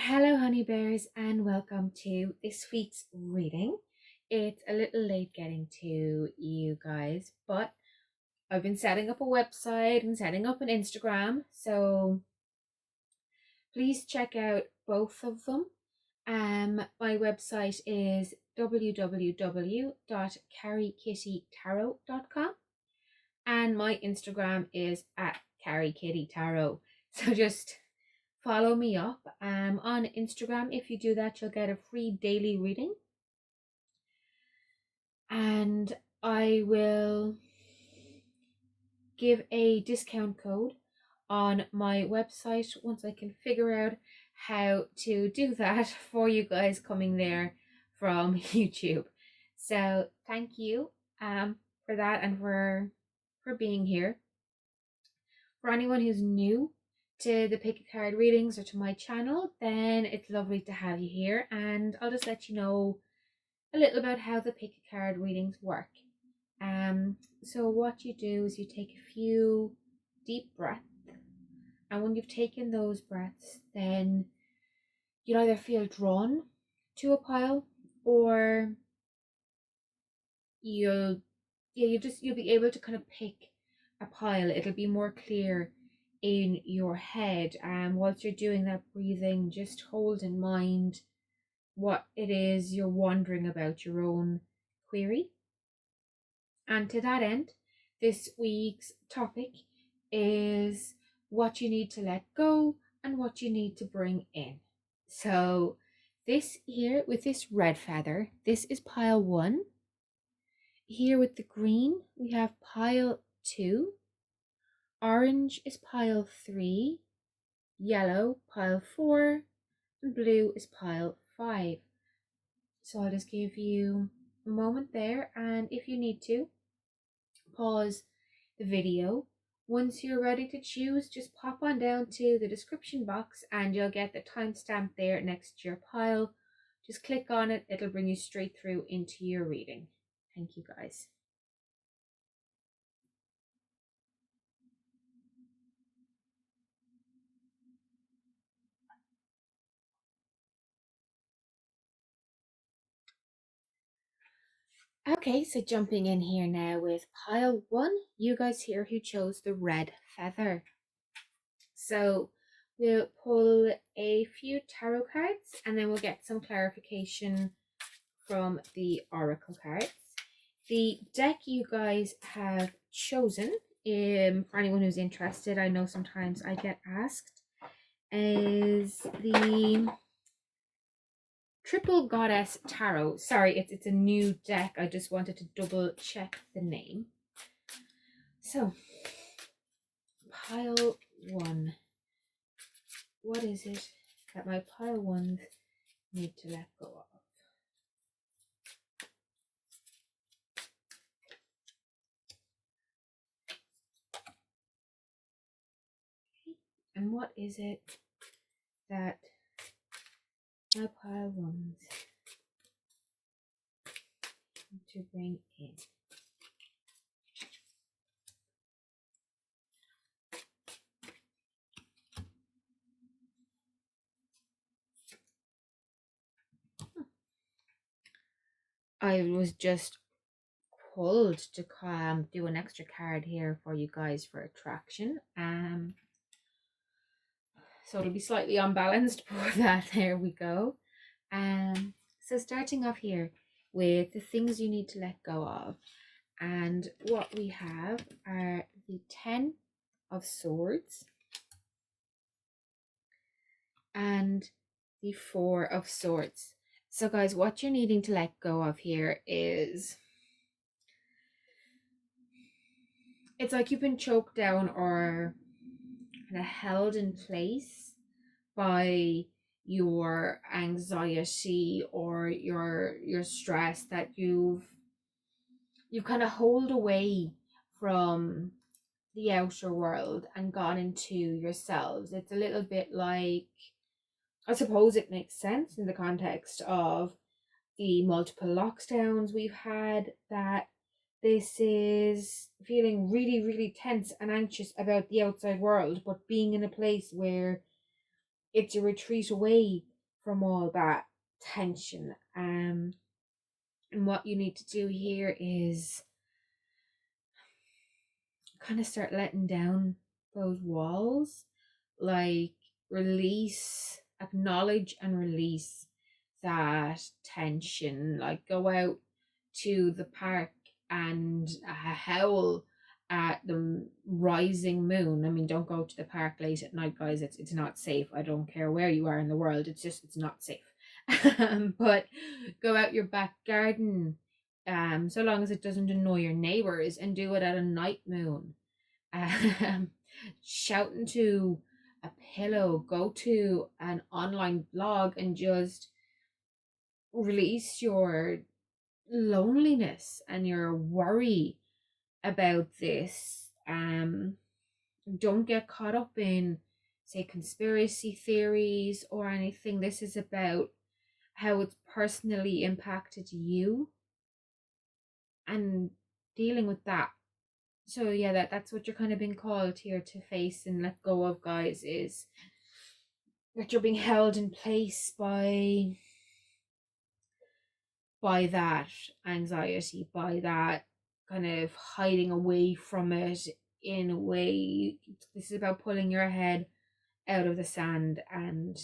Hello, honey bears, and welcome to this week's reading. It's a little late getting to you guys, but I've been setting up a website and setting up an Instagram, so please check out both of them. My website is www.karrikittytarot.com, and my Instagram is at karrikittytarot. So just follow me up on Instagram. If you do that, you'll get a free daily reading. And I will give a discount code on my website once I can figure out how to do that for you guys coming there from YouTube. So thank you for that and for being here. For anyone who's new to the pick a card readings or to my channel, then it's lovely to have you here, and I'll just let you know a little about how the pick a card readings work. So what you do is you take a few deep breaths, and when you've taken those breaths, then you'll either feel drawn to a pile, or you'll be able to kind of pick a pile. It'll be more clear in your head. Whilst you're doing that breathing, just hold in mind what it is you're wondering about, your own query. And to that end, this week's topic is what you need to let go and what you need to bring in. So this here with this red feather, this is pile 1. Here with the green, we have pile 2. Orange is pile 3, yellow pile 4, and blue is pile 5. So I'll just give you a moment there, and if you need to, pause the video. Once you're ready to choose, just pop on down to the description box and you'll get the timestamp there next to your pile. Just click on it, it'll bring you straight through into your reading. Thank you guys. Okay, so jumping in here now with pile 1, you guys here who chose the red feather. So we'll pull a few tarot cards and then we'll get some clarification from the oracle cards. The deck you guys have chosen, for anyone who's interested, I know sometimes I get asked, is the Triple Goddess Tarot. Sorry, it's a new deck. I just wanted to double check the name. So, pile 1. What is it that my pile 1s need to let go of? And what is it that my pile 1s need to bring in? I was just pulled to do an extra card here for you guys for attraction. So it'll be slightly unbalanced, but there we go. So starting off here with the things you need to let go of. And what we have are the 10 of Swords and the 4 of Swords. So guys, what you're needing to let go of here is, it's like you've been choked down or kind of held in place by your anxiety or your stress, that you've kind of hold away from the outer world and gone into yourselves. It's a little bit like, I suppose it makes sense in the context of the multiple lockdowns we've had, that this is feeling really, really tense and anxious about the outside world, but being in a place where it's a retreat away from all that tension. And what you need to do here is kind of start letting down those walls, like release, acknowledge and release that tension. Like go out to the park and howl at the rising moon. I mean, don't go to the park late at night, guys. It's not safe. I don't care where you are in the world. It's not safe. But go out your back garden, so long as it doesn't annoy your neighbors, and do it at a night moon. Um, shout into a pillow, go to an online blog and just release your loneliness and your worry about this. Don't get caught up in, say, conspiracy theories or anything. This is about how it's personally impacted you and dealing with that. So yeah, that's what you're kind of being called here to face and let go of, guys, is that you're being held in place by that anxiety, by that kind of hiding away from it in a way. This is about pulling your head out of the sand and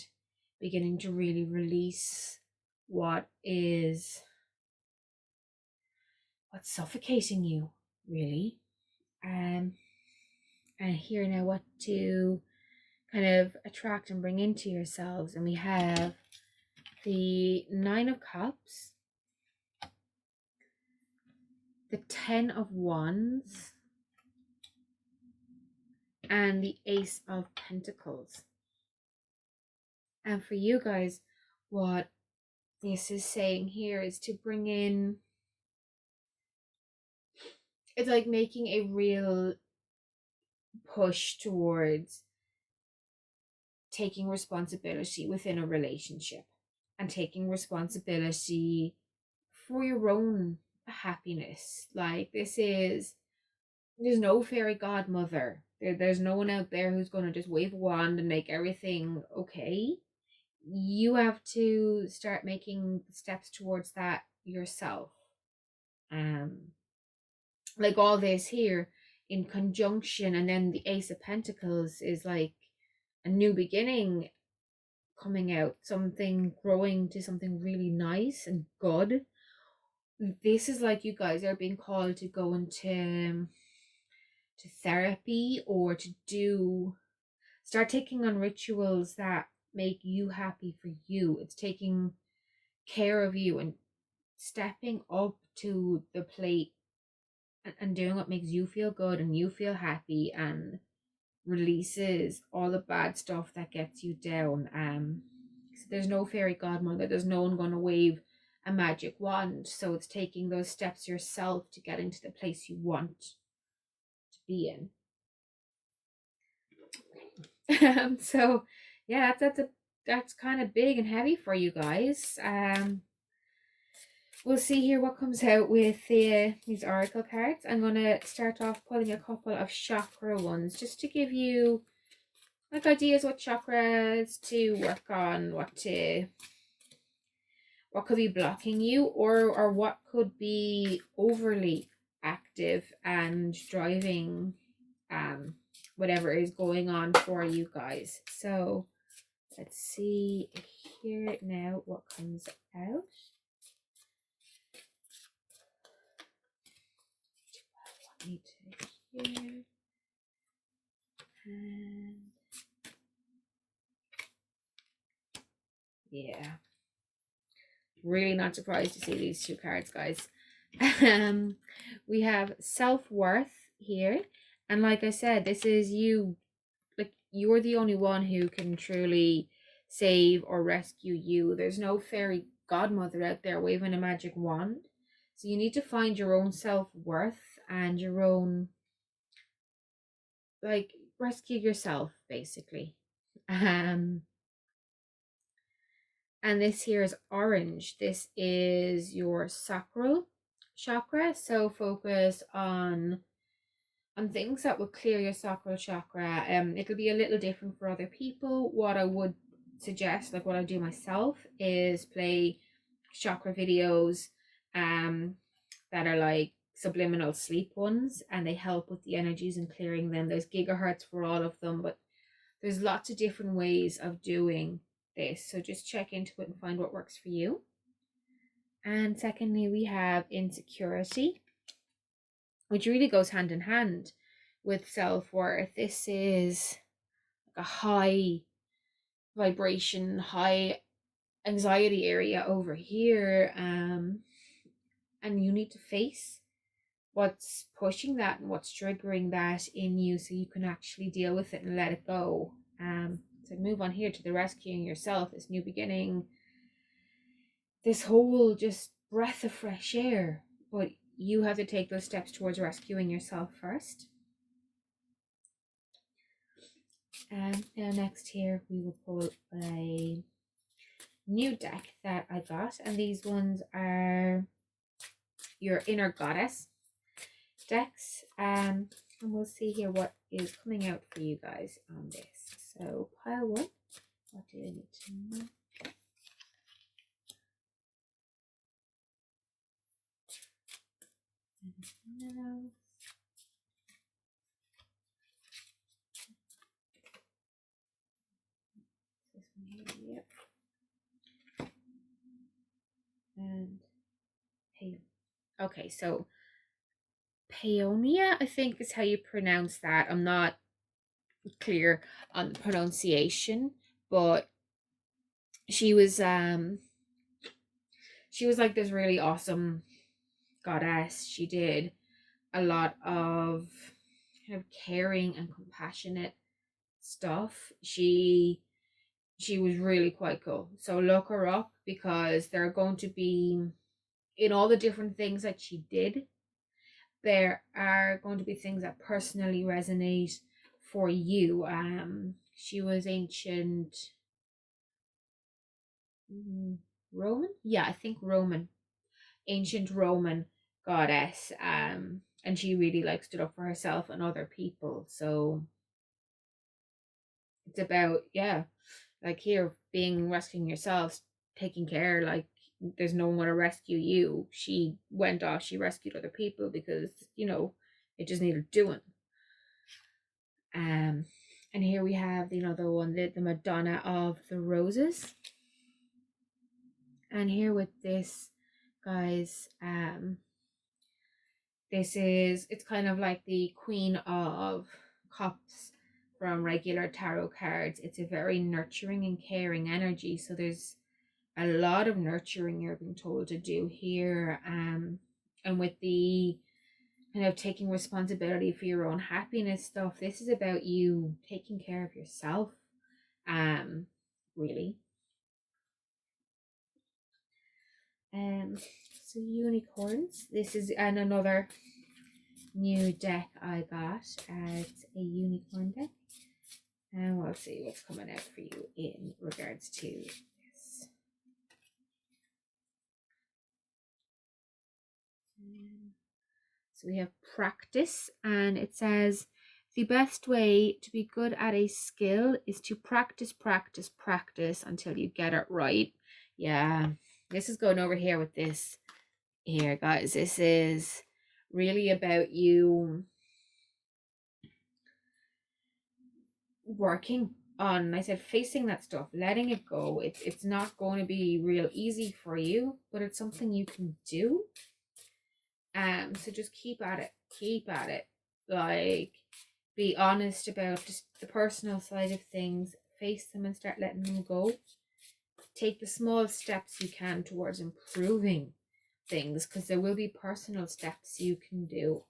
beginning to really release what's suffocating you, really. And here now what to kind of attract and bring into yourselves. And we have the 9 of Cups, the 10 of Wands, and the Ace of Pentacles. And for you guys, what this is saying here is to bring in, it's like making a real push towards taking responsibility within a relationship and taking responsibility for your own happiness. Like there's no fairy godmother. There's no one out there who's going to just wave a wand and make everything okay. You have to start making steps towards that yourself. Like all this here in conjunction, and then the Ace of Pentacles is like a new beginning coming out, something growing to something really nice and good. This is like you guys are being called to go into therapy, or to start taking on rituals that make you happy for you. It's taking care of you and stepping up to the plate and doing what makes you feel good and you feel happy, and releases all the bad stuff that gets you down. So there's no fairy godmother, there's no one going to wave a magic wand. So it's taking those steps yourself to get into the place you want to be in. So yeah, that's kind of big and heavy for you guys. We'll see here what comes out with these oracle cards. I'm going to start off pulling a couple of chakra ones just to give you like ideas what chakras to work on, what could be blocking you, or what could be overly active and driving whatever is going on for you guys. So let's see here now what comes out. Need to here, and yeah, really not surprised to see these two cards, guys. We have self-worth here, and like I said, this is you. Like you're the only one who can truly save or rescue you. There's no fairy godmother out there waving a magic wand. So you need to find your own self-worth and your own, like, rescue yourself, basically. And this here is orange. This is your sacral chakra. So focus on things that will clear your sacral chakra. It'll be a little different for other people. What I would suggest, like what I do myself, is play chakra videos that are like subliminal sleep ones, and they help with the energies and clearing them. There's gigahertz for all of them, but there's lots of different ways of doing this, so just check into it and find what works for you. And secondly, we have insecurity, which really goes hand in hand with self-worth. This is like a high vibration, high anxiety area over here, and you need to face what's pushing that and what's triggering that in you, so you can actually deal with it and let it go. So move on here to the rescuing yourself, this new beginning, this whole just breath of fresh air, but you have to take those steps towards rescuing yourself first. And now next here we will pull a new deck that I got, and these ones are your inner goddess decks, and we'll see here what is coming out for you guys on this. So pile one, what do you need to know? This one here, yep. And hey, okay, so Peonia, I think is how you pronounce that. I'm not clear on the pronunciation, but she was like this really awesome goddess. She did a lot of kind of caring and compassionate stuff. She was really quite cool. So look her up, because there are going to be, in all the different things that she did, there are going to be things that personally resonate for you. She was ancient Roman, yeah, I think Roman, ancient Roman goddess, and she really like stood up for herself and other people. So it's about, yeah, like here, being rescuing yourself, taking care, like there's no one going to rescue you. She went off, she rescued other people because, you know, it just needed doing. And here we have, you know, the one, the Madonna of the Roses. And here with this, guys, this is, it's kind of like the Queen of Cups from regular tarot cards. It's a very nurturing and caring energy. So there's a lot of nurturing you're being told to do here. And with the kind of taking responsibility for your own happiness stuff, this is about you taking care of yourself, really. So unicorns, this is another new deck I got. It's a unicorn deck, and we'll see what's coming out for you in regards to this. So we have practice, and it says the best way to be good at a skill is to practice until you get it right. Yeah, this is going over here with this here, guys. This is really about you working on, I said, facing that stuff, letting it go. It's not going to be real easy for you, but it's something you can do. So just keep at it, like be honest about just the personal side of things, face them and start letting them go. Take the small steps you can towards improving things, because there will be personal steps you can do.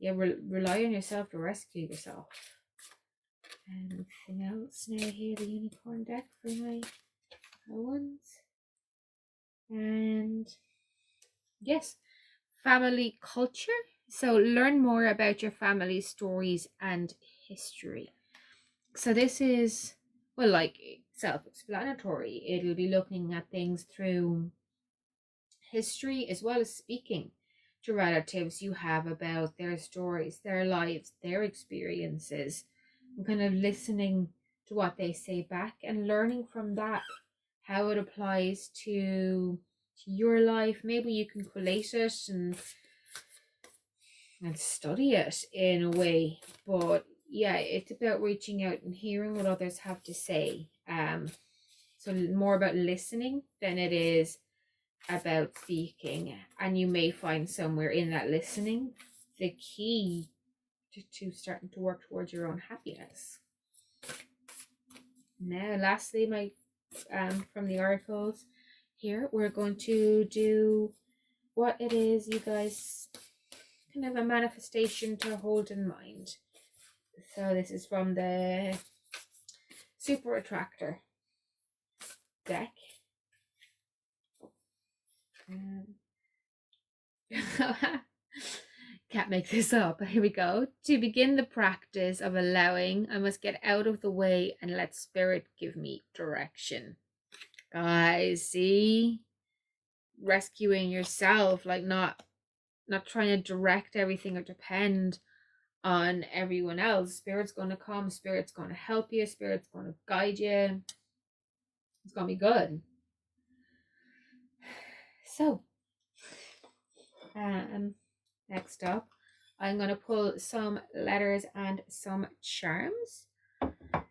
Yeah, rely on yourself to rescue yourself. Anything else now here, the unicorn deck for my ones. And yes, family culture. So learn more about your family stories and history. So this is, well, like self-explanatory. It'll be looking at things through history, as well as speaking to relatives you have about their stories, their lives, their experiences, and kind of listening to what they say back, and learning from that how it applies to your life. Maybe you can collate it and study it in a way. But yeah, it's about reaching out and hearing what others have to say. So more about listening than it is about speaking. And you may find somewhere in that listening the key to starting to work towards your own happiness. Now, lastly, my from the oracles here, we're going to do what it is you guys, kind of a manifestation to hold in mind. So this is from the Super Attractor deck. Can't make this up. Here we go. To begin the practice of allowing, I must get out of the way and let spirit give me direction. Guys, see? Rescuing yourself, like not trying to direct everything or depend on everyone else. Spirit's going to come, spirit's going to help you, spirit's going to guide you. It's going to be good. So, next up, I'm going to pull some letters and some charms.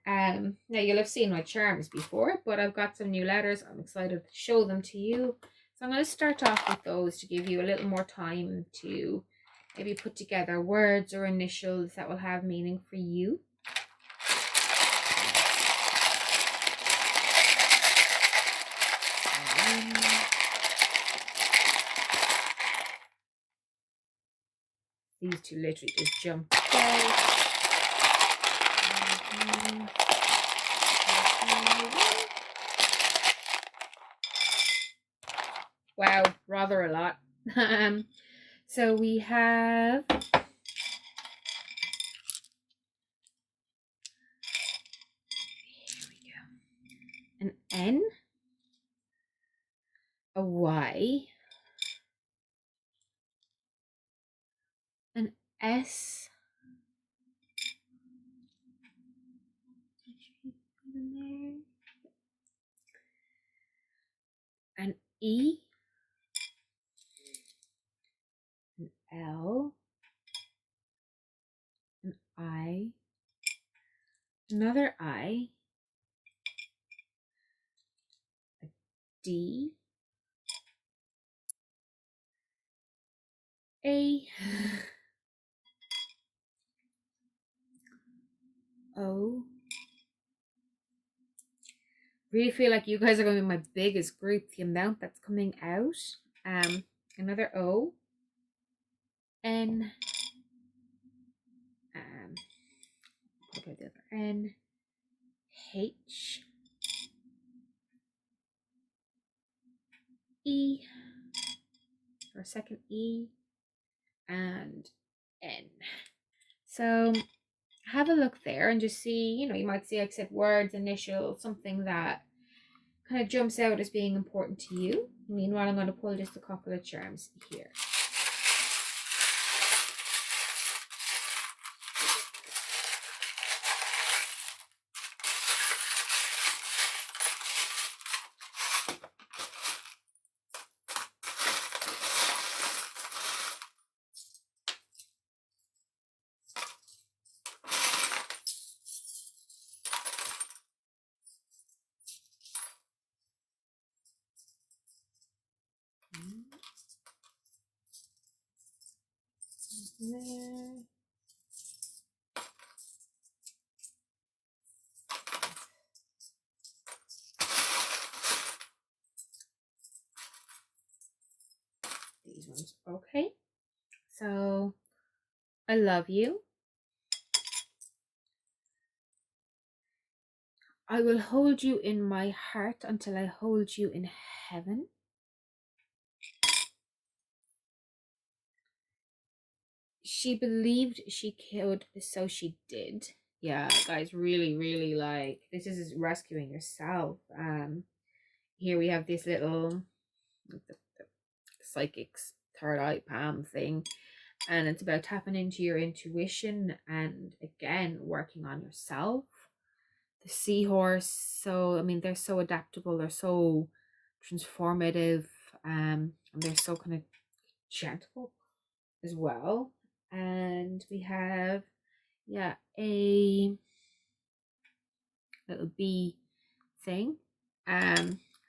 Now you'll have seen my charms before, but I've got some new letters. I'm excited to show them to you. So I'm going to start off with those to give you a little more time to maybe put together words or initials that will have meaning for you. These two literally just jumped out. Wow, rather a lot. So we have an N, a Y, an S, an E, an L, an I, another I, a D, A, O. Really feel like you guys are going to be my biggest group, the amount that's coming out. Another O, N, the other N, H, E, or a second E, and N. So have a look there and just see, you might see, like I said, words, initials, something that kind of jumps out as being important to you. Meanwhile, I'm going to pull just a couple of charms here. There. These ones. Okay. So I love you. I will hold you in my heart until I hold you in heaven. She believed she could, so she did. Yeah, guys, really, really, like, this is rescuing yourself. Here we have this little the psychic's third eye palm thing, and it's about tapping into your intuition and again working on yourself. the seahorse. So I mean, they're so adaptable, they're so transformative, and they're so kind of gentle as well. And we have, yeah, a little bee thing,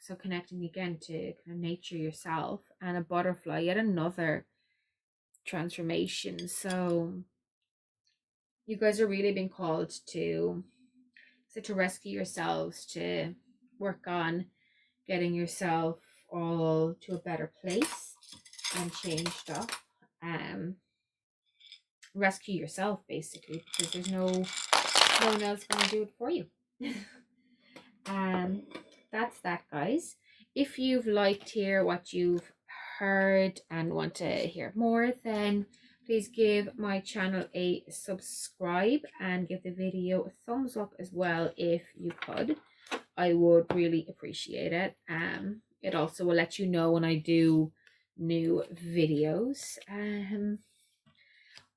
so connecting again to kind of nature yourself, and a butterfly, yet another transformation. So you guys are really being called to rescue yourselves, to work on getting yourself all to a better place and changed up. Rescue yourself basically, because there's no one else going to do it for you. That's that, guys. If you've liked here what you've heard and want to hear more, then please give my channel a subscribe and give the video a thumbs up as well if you could. I would really appreciate it. It also will let you know when I do new videos.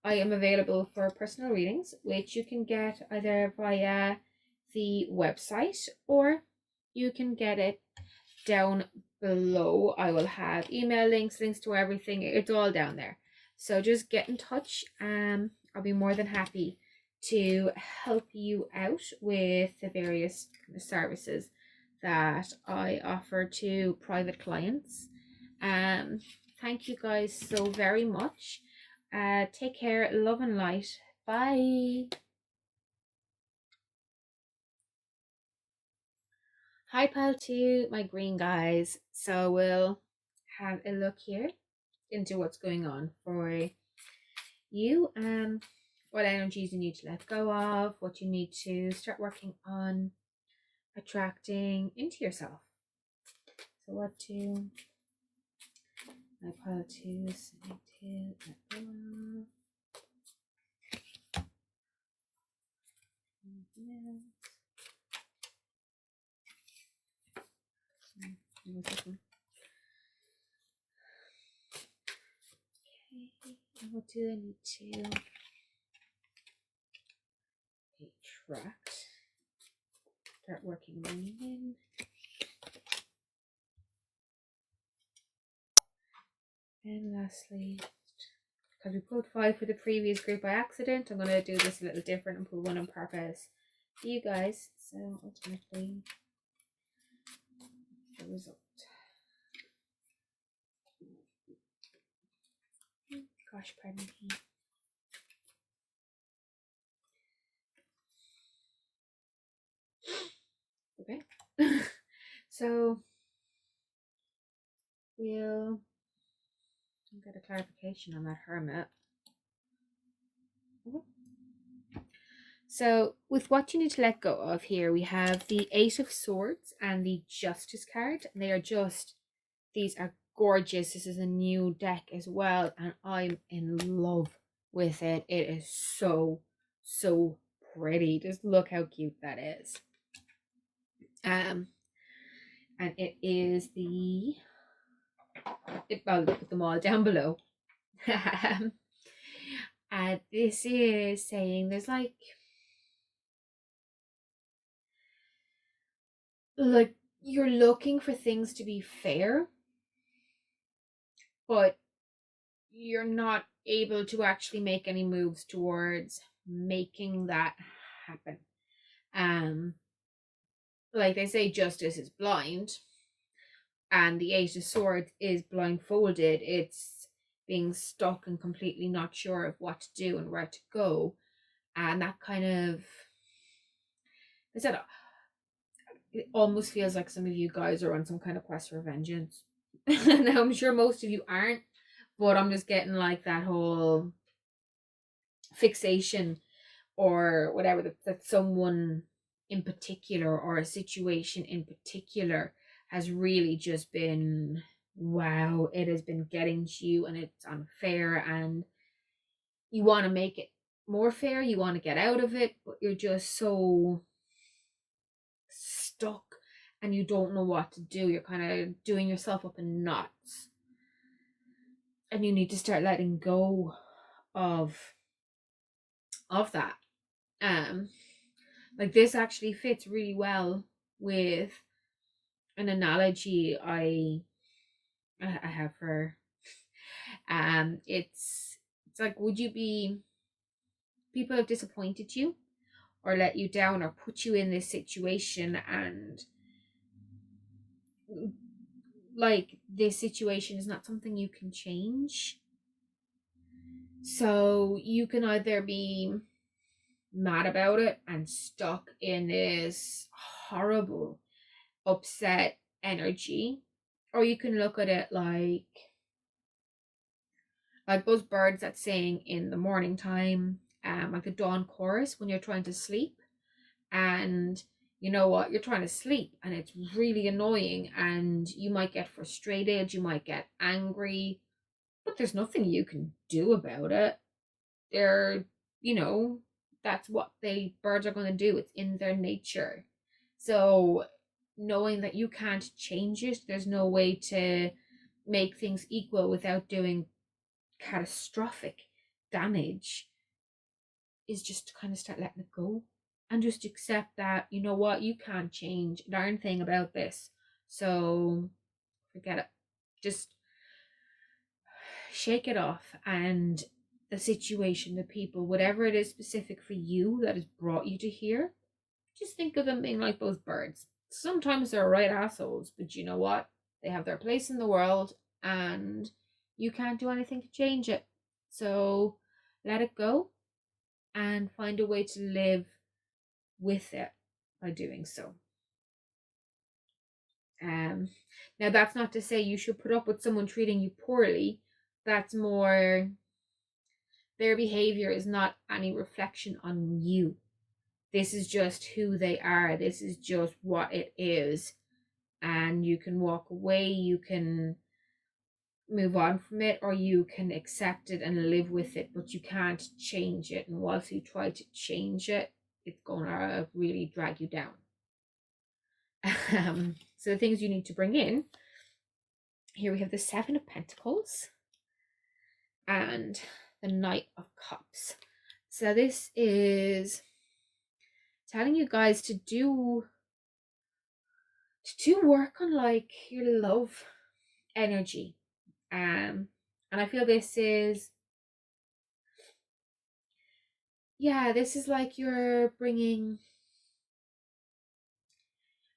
I am available for personal readings, which you can get either via the website or you can get it down below. I will have email links to everything. It's all down there. So just get in touch. I'll be more than happy to help you out with the various services that I offer to private clients. Thank you guys so very much. Take care, love and light. Bye. Hi, pile two, my green guys. So we'll have a look here into what's going on for you. What energies you need to let go of, what you need to start working on attracting into yourself. So what to my pile twos need to let go of. Okay, what do I need to attract? Start working money in. And lastly, because we pulled 5 for the previous group by accident, I'm going to do this a little different and pull 1 on purpose for you guys. So ultimately, the result. Gosh, pardon me. Okay. So we'll get a clarification on that hermit. So with what you need to let go of here, we have the 8 of Swords and the Justice card. And they are just, these are gorgeous. This is a new deck as well, and I'm in love with it. It is so pretty. Just look how cute that is. And it is the, I'll put them all down below. And this is saying there's like you're looking for things to be fair, but you're not able to actually make any moves towards making that happen. Like they say, justice is blind, and the 8 of Swords is blindfolded. It's being stuck and completely not sure of what to do and where to go. And that kind of, I said, it almost feels like some of you guys are on some kind of quest for vengeance. Now, I'm sure most of you aren't, but I'm just getting like that whole fixation or whatever that someone in particular or a situation in particular has really just been, wow, it has been getting to you and it's unfair, and you want to make it more fair, you want to get out of it, but you're just so stuck and you don't know what to do. You're kind of doing yourself up in knots, and you need to start letting go of that. Like this actually fits really well with an analogy I have for it's like, would you be, people have disappointed you or let you down or put you in this situation, and like this situation is not something you can change. So you can either be mad about it and stuck in this horrible upset energy, or you can look at it like those birds that sing in the morning time, like the dawn chorus when you're trying to sleep, and you know what, you're trying to sleep and it's really annoying and you might get frustrated, you might get angry, but there's nothing you can do about it. They're, you know, that's what birds are going to do. It's in their nature. So knowing that you can't change it, there's no way to make things equal without doing catastrophic damage, is just to kind of start letting it go and just accept that, you know what, you can't change a darn thing about this. So forget it. Just shake it off, and the situation, the people, whatever it is specific for you that has brought you to here, just think of them being like those birds. Sometimes they're right assholes, but you know what? They have their place in the world and you can't do anything to change it. So let it go and find a way to live with it by doing so. Now that's not to say you should put up with someone treating you poorly. That's more, their behavior is not any reflection on you. This is just who they are. This is just what it is. And you can walk away, you can move on from it, or you can accept it and live with it, but you can't change it. And once you try to change it, it's going to really drag you down. So the things you need to bring in, here we have the Seven of Pentacles and the Knight of Cups. So this is telling you guys to do work on like your love energy. And I feel this is, this is like you're bringing,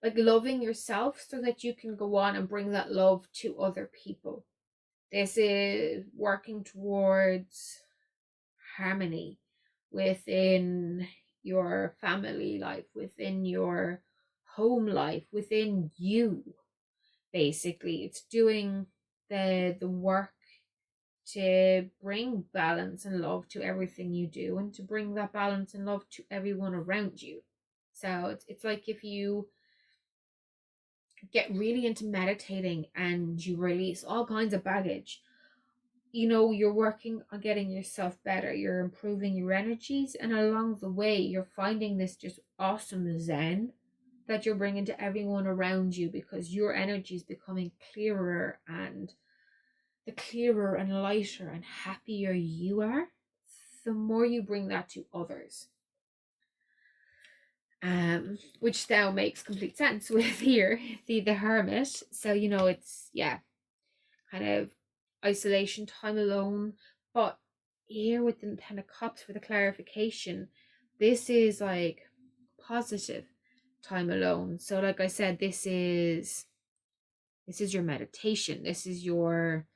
like loving yourself so that you can go on and bring that love to other people. This is working towards harmony within your family life, within your home life, within you. Basically, it's doing the work to bring balance and love to everything you do, and to bring that balance and love to everyone around you. So it's like if you get really into meditating and you release all kinds of baggage, you know, you're working on getting yourself better, you're improving your energies, and along the way you're finding this just awesome zen that you're bringing to everyone around you, because your energy is becoming clearer, and the clearer and lighter and happier you are, the more you bring that to others. Which now makes complete sense with here, the Hermit. So, you know, it's, kind of isolation, time alone. But here with the Ten of Cups, for the clarification, this is like positive time alone. So like I said, this is your meditation. This is your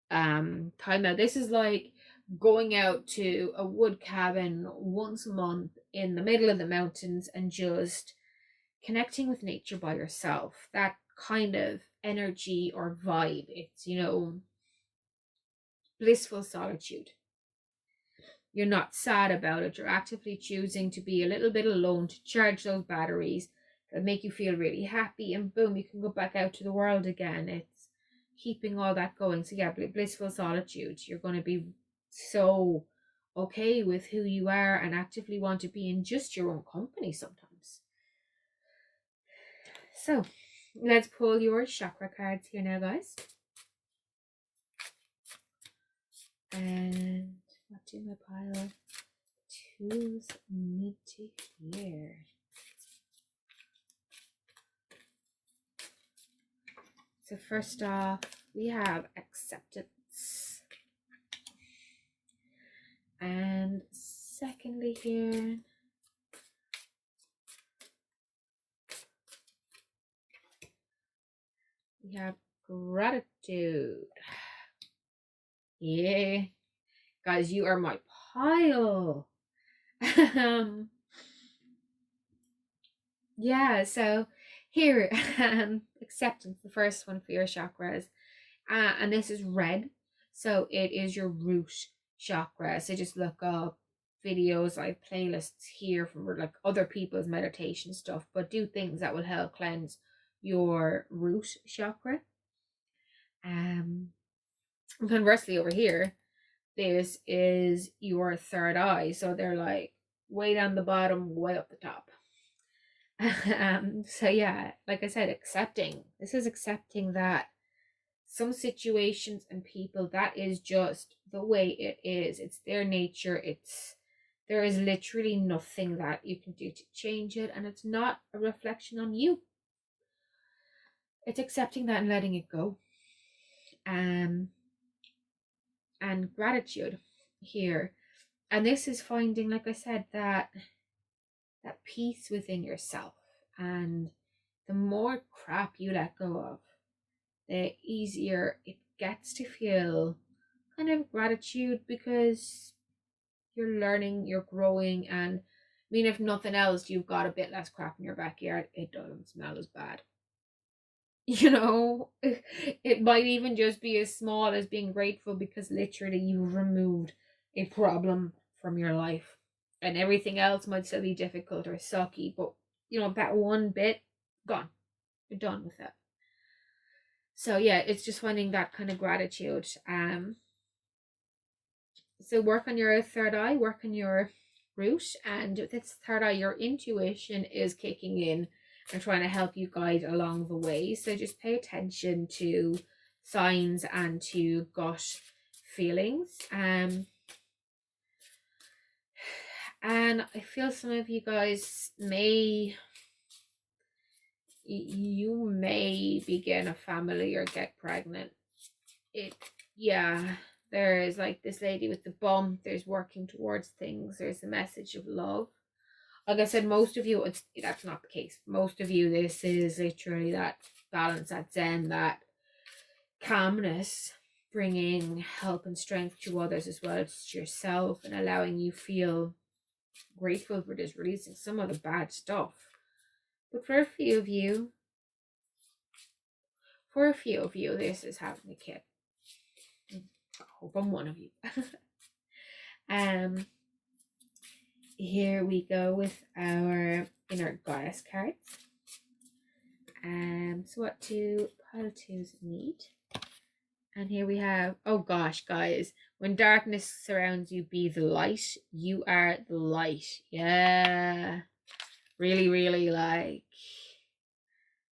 time out. This is like going out to a wood cabin once a month in the middle of the mountains and just connecting with nature by yourself. That kind of energy or vibe. It's, you know, blissful solitude. You're not sad about it. You're actively choosing to be a little bit alone, to charge those batteries that make you feel really happy, and boom, you can go back out to the world again. It's keeping all that going. So blissful solitude. You're going to be so okay with who you are and actively want to be in just your own company sometimes. So let's pull your chakra cards here now, guys. And what do my pile? twos need to hear? So first off, we have acceptance. And secondly here, we have gratitude. Yeah. Guys, you are my pile. Yeah, so here, acceptance, the first one for your chakras. And this is red. So it is your root chakra. So just look up videos. I have playlists here from like other people's meditation stuff, but do things that will help cleanse your root chakra. Conversely over here, this is your third eye. So they're like way down the bottom, way up the top. So yeah, like I said, accepting. This is accepting that some situations and people, that is just the way it is. It's their nature. There is literally nothing that you can do to change it, and it's not a reflection on you. It's accepting that and letting it go. And gratitude here. And this is finding, like I said, that peace within yourself. And the more crap you let go of, the easier it gets to feel kind of gratitude, because you're learning, you're growing. And I mean, if nothing else, you've got a bit less crap in your backyard. It doesn't smell as bad. You know, it might even just be as small as being grateful because literally you've removed a problem from your life, and everything else might still be difficult or sucky, but you know, that one bit gone, you're done with it. So yeah, it's just finding that kind of gratitude. So work on your third eye, work on your root, and with this third eye, your intuition is kicking in and trying to help you guide along the way. So just pay attention to signs and to gut feelings. And I feel some of you guys you may begin a family or get pregnant. There is like this lady with the bum. There's working towards things. There's a message of love. Like I said, most of you, that's not the case. Most of you, this is literally that balance, that zen, that calmness, bringing help and strength to others as well as to yourself, and allowing you feel grateful for this, releasing some of the bad stuff. But for a few of you, this is having a kid. I hope I'm one of you. Here we go with our inner goddess cards. So what do pile twos need? And here we have, oh gosh, guys, when darkness surrounds you, be the light. You are the light. Yeah. Really, really, like,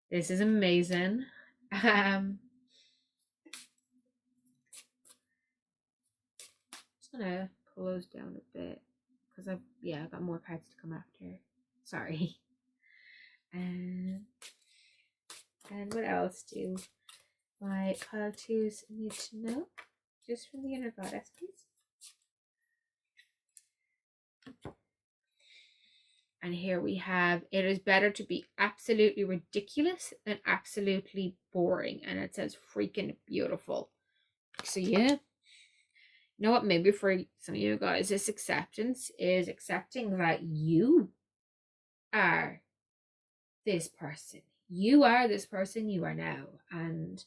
this is amazing. Just gonna pull those down a bit because I've got more cards to come after. Sorry. And what else do my pile twos need to know? Just from the inner goddess, please. And here we have, it is better to be absolutely ridiculous than absolutely boring. And it says freaking beautiful. So yeah. You know what? Maybe for some of you guys, this acceptance is accepting that you are this person. You are this person you are now. And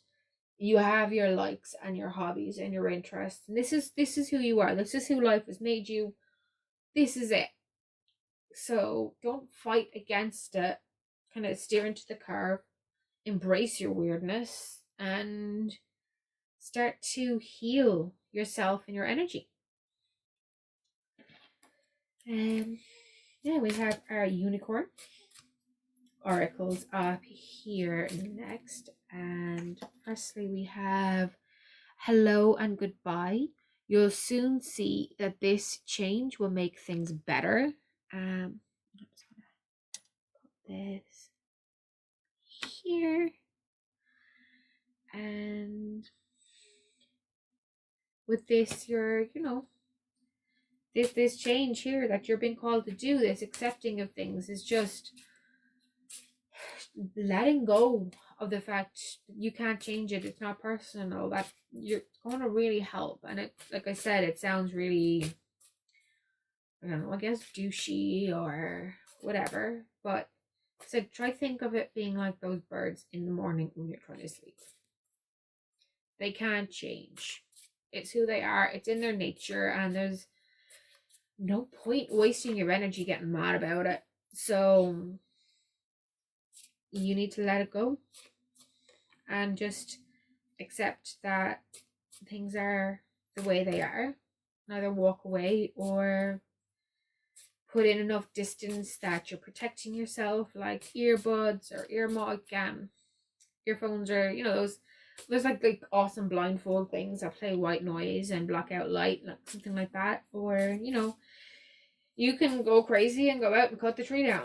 you have your likes and your hobbies and your interests. And this is who you are. This is who life has made you. This is it. So don't fight against it. Kind of steer into the curve. Embrace your weirdness and start to heal yourself and your energy. Yeah, we have our unicorn oracles up here next. And firstly, we have hello and goodbye. You'll soon see that this change will make things better. I'm just gonna put this here. And with this, you're, this change here that you're being called to do, this accepting of things, is just letting go of the fact that you can't change it. It's not personal. That you're going to really help. And it, like I said, it sounds really, I don't know, I guess douchey or whatever. But so try think of it being like those birds in the morning when you're trying to sleep. They can't change. It's who they are. It's in their nature, and there's no point wasting your energy getting mad about it. So you need to let it go and just accept that things are the way they are. Either walk away or put in enough distance that you're protecting yourself, like earbuds or earphones, or those. There's like awesome blindfold things that play white noise and block out light, like something like that. Or you can go crazy and go out and cut the tree down.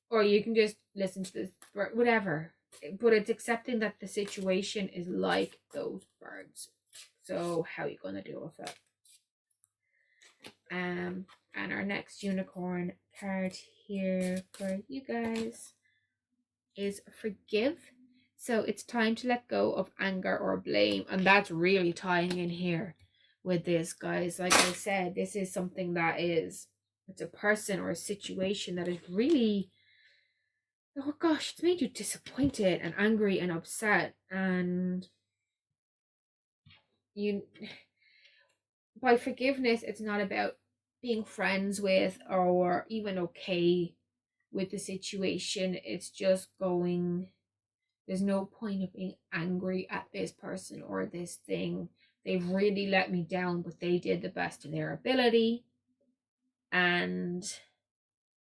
Or you can just listen to this, whatever. But it's accepting that the situation is like those birds. So how are you going to deal with it? And our next unicorn card here for you guys is forgive. So it's time to let go of anger or blame. And that's really tying in here with this, guys. Like I said, this is something that it's a person or a situation that is really, oh gosh, it's made you disappointed and angry and upset. And by forgiveness, it's not about being friends with or even okay with the situation. It's just going, there's no point of being angry at this person or this thing. They've really let me down, but they did the best of their ability. And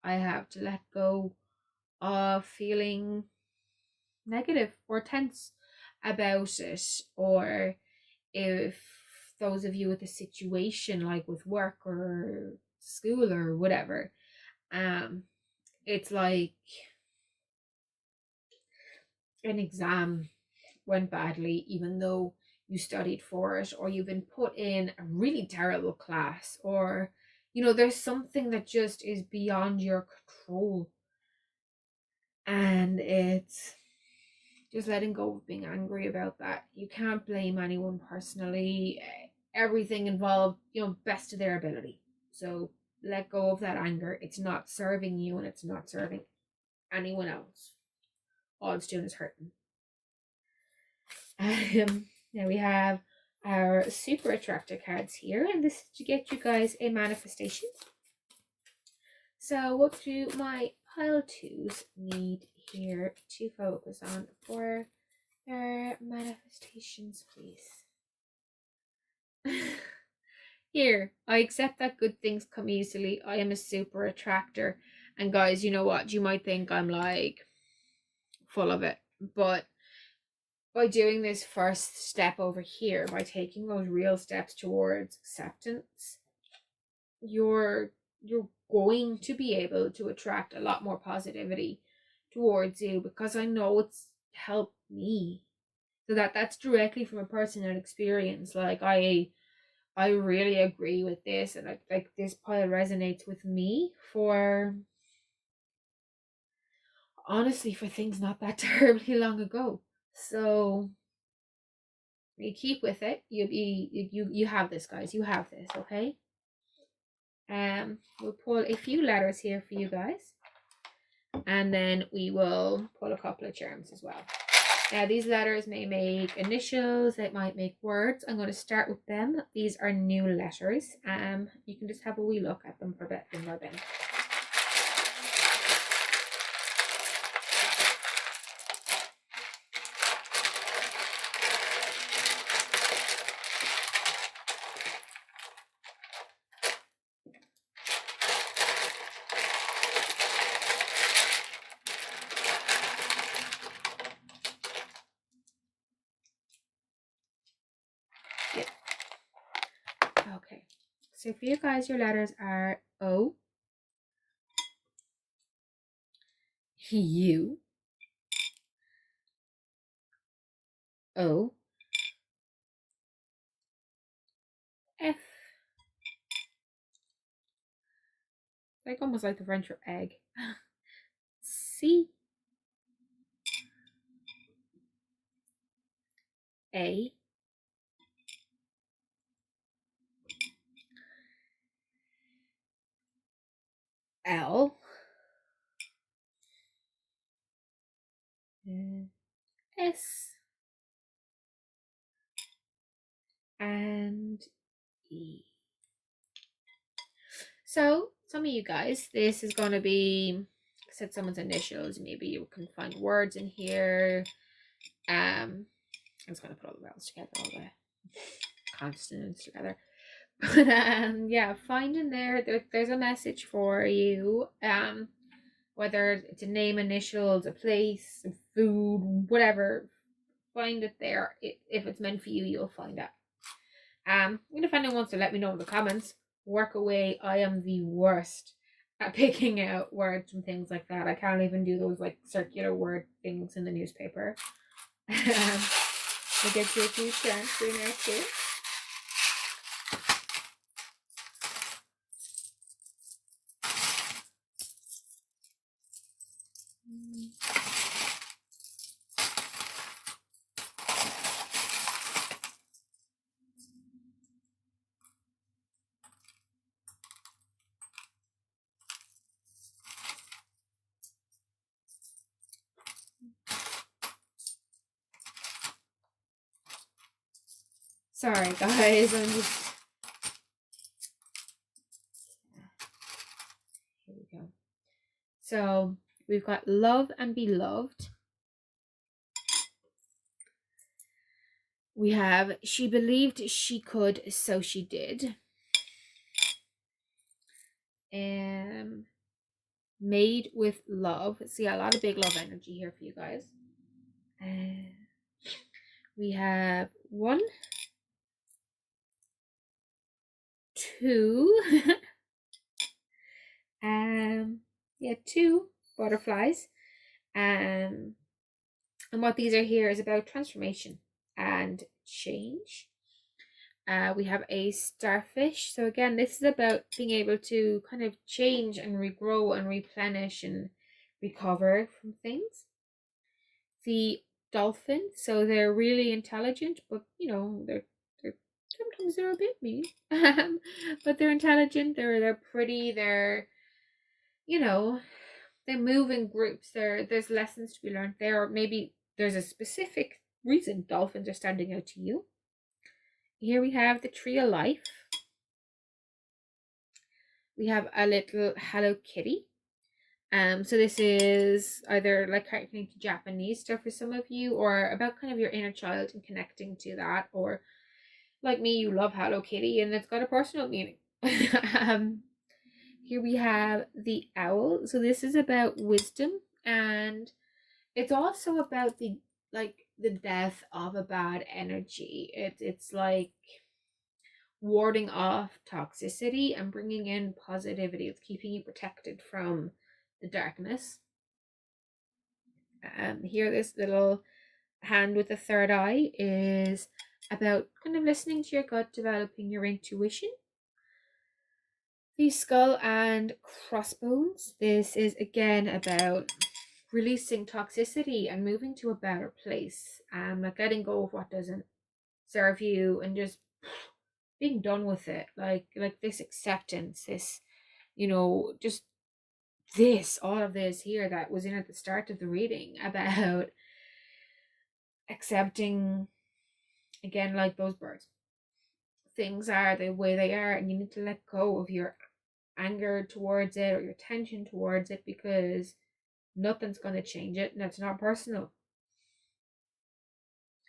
I have to let go of feeling negative or tense about it. Or if those of you with a situation like with work or school or whatever, it's like an exam went badly even though you studied for it, or you've been put in a really terrible class, or there's something that just is beyond your control, and it's just letting go of being angry about that. You can't blame anyone personally. Everything involved, best of their ability. So let go of that anger. It's not serving you and it's not serving anyone else. All it's doing is hurting. Now we have our super attractor cards here, and this is to get you guys a manifestation. So what do my pile twos need here to focus on for their manifestations, please? Here, I accept that good things come easily. I am a super attractor. And guys, you know what? You might think I'm like full of it, but by doing this first step over here, by taking those real steps towards acceptance, you're going to be able to attract a lot more positivity towards you, because I know it's helped me. So that's directly from a personal experience. Like I really agree with this, and like this pile resonates with me for honestly for things not that terribly long ago. So you keep with it. You have this, guys. You have this, okay? We'll pull a few letters here for you guys, and then we will pull a couple of charms as well. Now these letters may make initials, they might make words. I'm going to start with them. These are new letters. You can just have a wee look at them for a bit in my bin. Okay, so for you guys, your letters are O, U, O, F, like almost like the French for egg, C, A, L, S, and E. So some of you guys, this is going to be, said someone's initials. Maybe you can find words in here. I'm just going to put all the vowels together, all the consonants together. But yeah, find in there's a message for you. Whether it's a name, initials, a place, a food, whatever, find it there. If it's meant for you, you'll find it. And if anyone wants to let me know in the comments, work away. I am the worst at picking out words and things like that. I can't even do those like circular word things in the newspaper. We'll get you a few chants through there too. Sorry guys, I'm just... Here we go. So we've got love and be loved. We have she believed she could, so she did. Made with love. See, a lot of big love energy here for you guys. We have 1, 2 yeah, 2 butterflies. And what these are here is about transformation and change. We have a starfish. So again, this is about being able to kind of change and regrow and replenish and recover from things. The dolphin. So they're really intelligent, but you know, they're sometimes they're a bit mean. But they're intelligent, they're pretty, they're, you know, they move in groups. There's lessons to be learned there, or maybe there's a specific reason dolphins are standing out to you. Here we have the tree of life. We have a little Hello Kitty. So this is either like harkening to Japanese stuff for some of you, or about kind of your inner child and connecting to that, or like me, you love Hello Kitty and it's got a personal meaning. Here we have the owl. So this is about wisdom, and it's also about the death of a bad energy. It's like warding off toxicity and bringing in positivity. It's keeping you protected from the darkness. Here, this little hand with the third eye is about kind of listening to your gut, developing your intuition. The skull and crossbones. This is again about releasing toxicity and moving to a better place. Like letting go of what doesn't serve you and just being done with it. Like this acceptance, this, you know, just all of this here that was in at the start of the reading about accepting, again, like those birds. Things are the way they are, and you need to let go of your anger towards it or your tension towards it, because nothing's going to change it and it's not personal.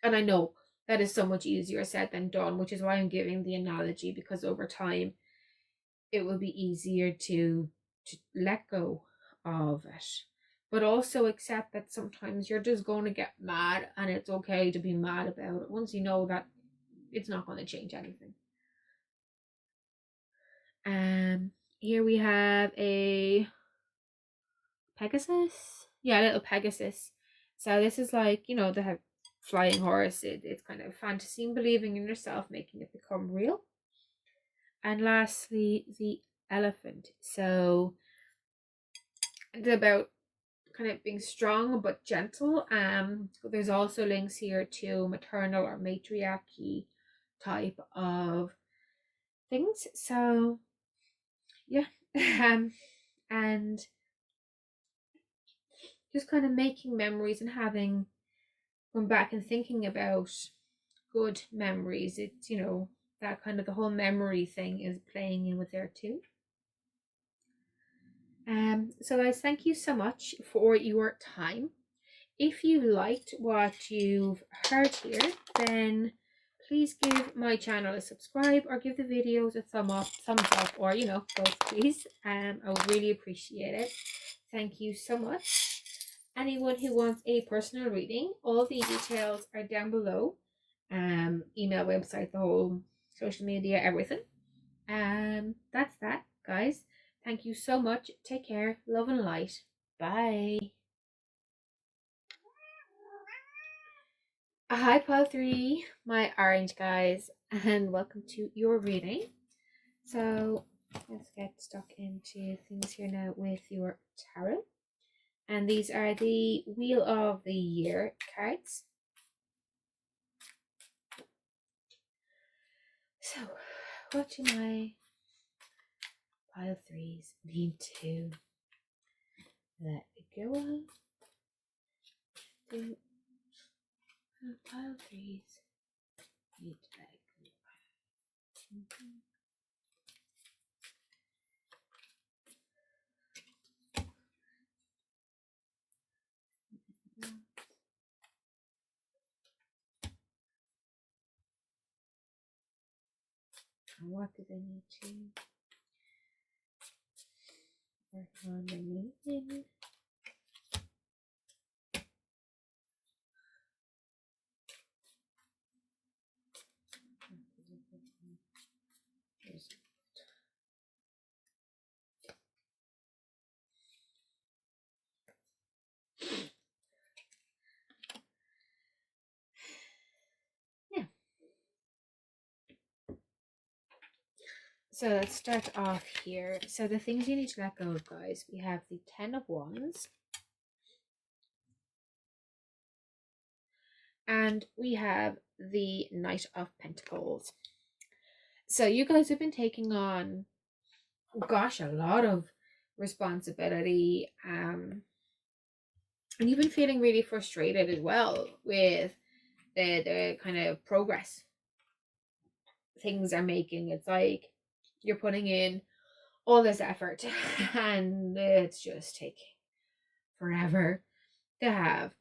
And I know that is so much easier said than done, which is why I'm giving the analogy, because over time it will be easier to let go of it, but also accept that sometimes you're just going to get mad, and it's okay to be mad about it once you know that it's not going to change anything. Here we have a Pegasus. Yeah, a little Pegasus. So this is like, you know, the flying horse. It's kind of fantasy and believing in yourself, making it become real. And lastly, the elephant. So it's about kind of being strong but gentle. There's also links here to maternal or matriarchy type of things. So yeah, and just kind of making memories and having going back and thinking about good memories. It's, you know, that kind of the whole memory thing is playing in with there too. So guys, thank you so much for your time. If you liked what you've heard here, then please give my channel a subscribe or give the videos a thumbs up, or, you know, both please. I would really appreciate it. Thank you so much. Anyone who wants a personal reading, all the details are down below. Email, website, the whole social media, everything. That's that, guys. Thank you so much. Take care. Love and light. Bye. Hi, Pile 3, my orange guys, and welcome to your reading. So let's get stuck into things here now with your tarot. And these are the Wheel of the Year cards. So, what do my Pile 3s need to let go of? Do Pile 3s need to let go of? And what do they need to work on removing? Yeah. So let's start off here. So the things you need to let go of, guys, we have the 10 of Wands. And we have the Knight of Pentacles. So you guys have been taking on, gosh, a lot of responsibility. And you've been feeling really frustrated as well with the kind of progress things are making. It's like you're putting in all this effort and it's just taking forever to have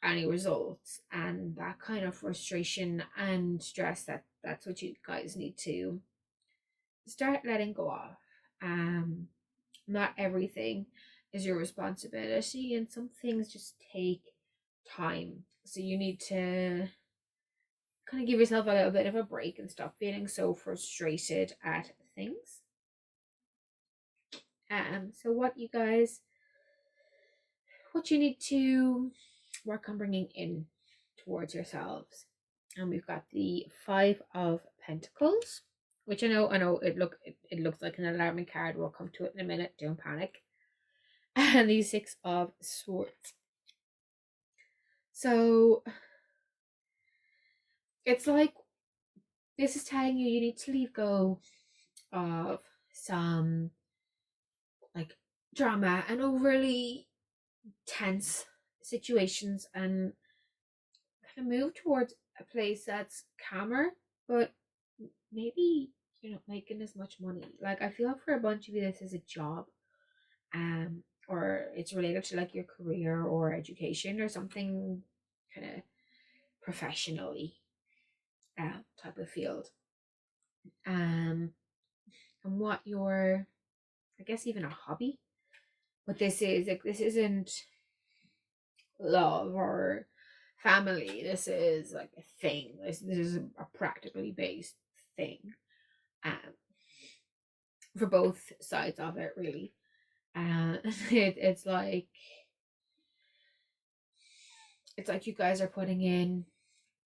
any results, and that kind of frustration and stress, that's what you guys need to start letting go of. Not everything is your responsibility, and some things just take time, so you need to kind of give yourself a little bit of a break and stop feeling so frustrated at things. So what you need to work on bringing in towards yourselves. And we've got the 5 of Pentacles, which I know it looks like an alarming card. We'll come to it in a minute. Don't panic. And the 6 of Swords. So it's like this is telling you need to leave go of some like drama and overly tense situations and kind of move towards a place that's calmer, but maybe you're not making as much money. Like, I feel for a bunch of you this is a job, or it's related to like your career or education or something kind of professionally type of field. And what your, I guess, even a hobby, but this is like, this isn't love or family. This is like a thing. This is a practically based thing. Um, for both sides of it, really. It's like you guys are putting in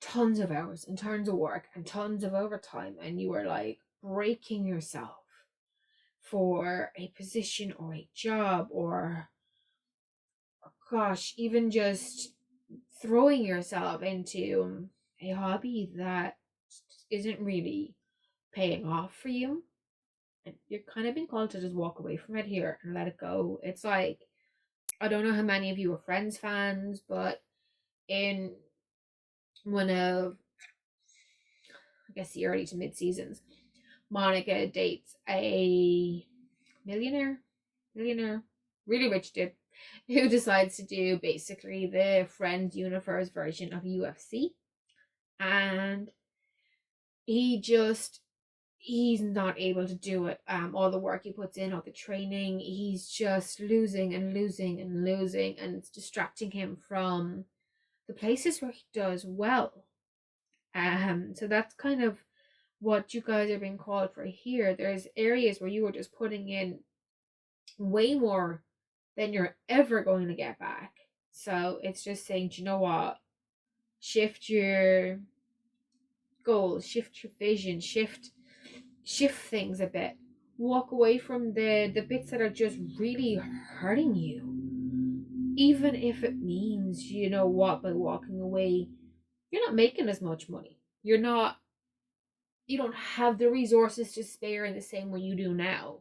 tons of hours and tons of work and tons of overtime, and you are like breaking yourself for a position or a job, or gosh, even just throwing yourself into a hobby that isn't really paying off for you. And you're kind of being called to just walk away from it here and let it go. It's like, I don't know how many of you are Friends fans, but in one of, I guess, the early to mid seasons, Monica dates a millionaire, really rich dude who decides to do basically the Friends universe version of UFC. And he's not able to do it. All the work he puts in, all the training, he's just losing and losing and losing, and it's distracting him from the places where he does well. So that's kind of what you guys are being called for here. There's areas where you are just putting in way more than you're ever going to get back. So it's just saying, do you know what? Shift your goals, shift your vision, shift things a bit. Walk away from the bits that are just really hurting you. Even if it means, you know what, by walking away, you're not making as much money. You don't have the resources to spare in the same way you do now.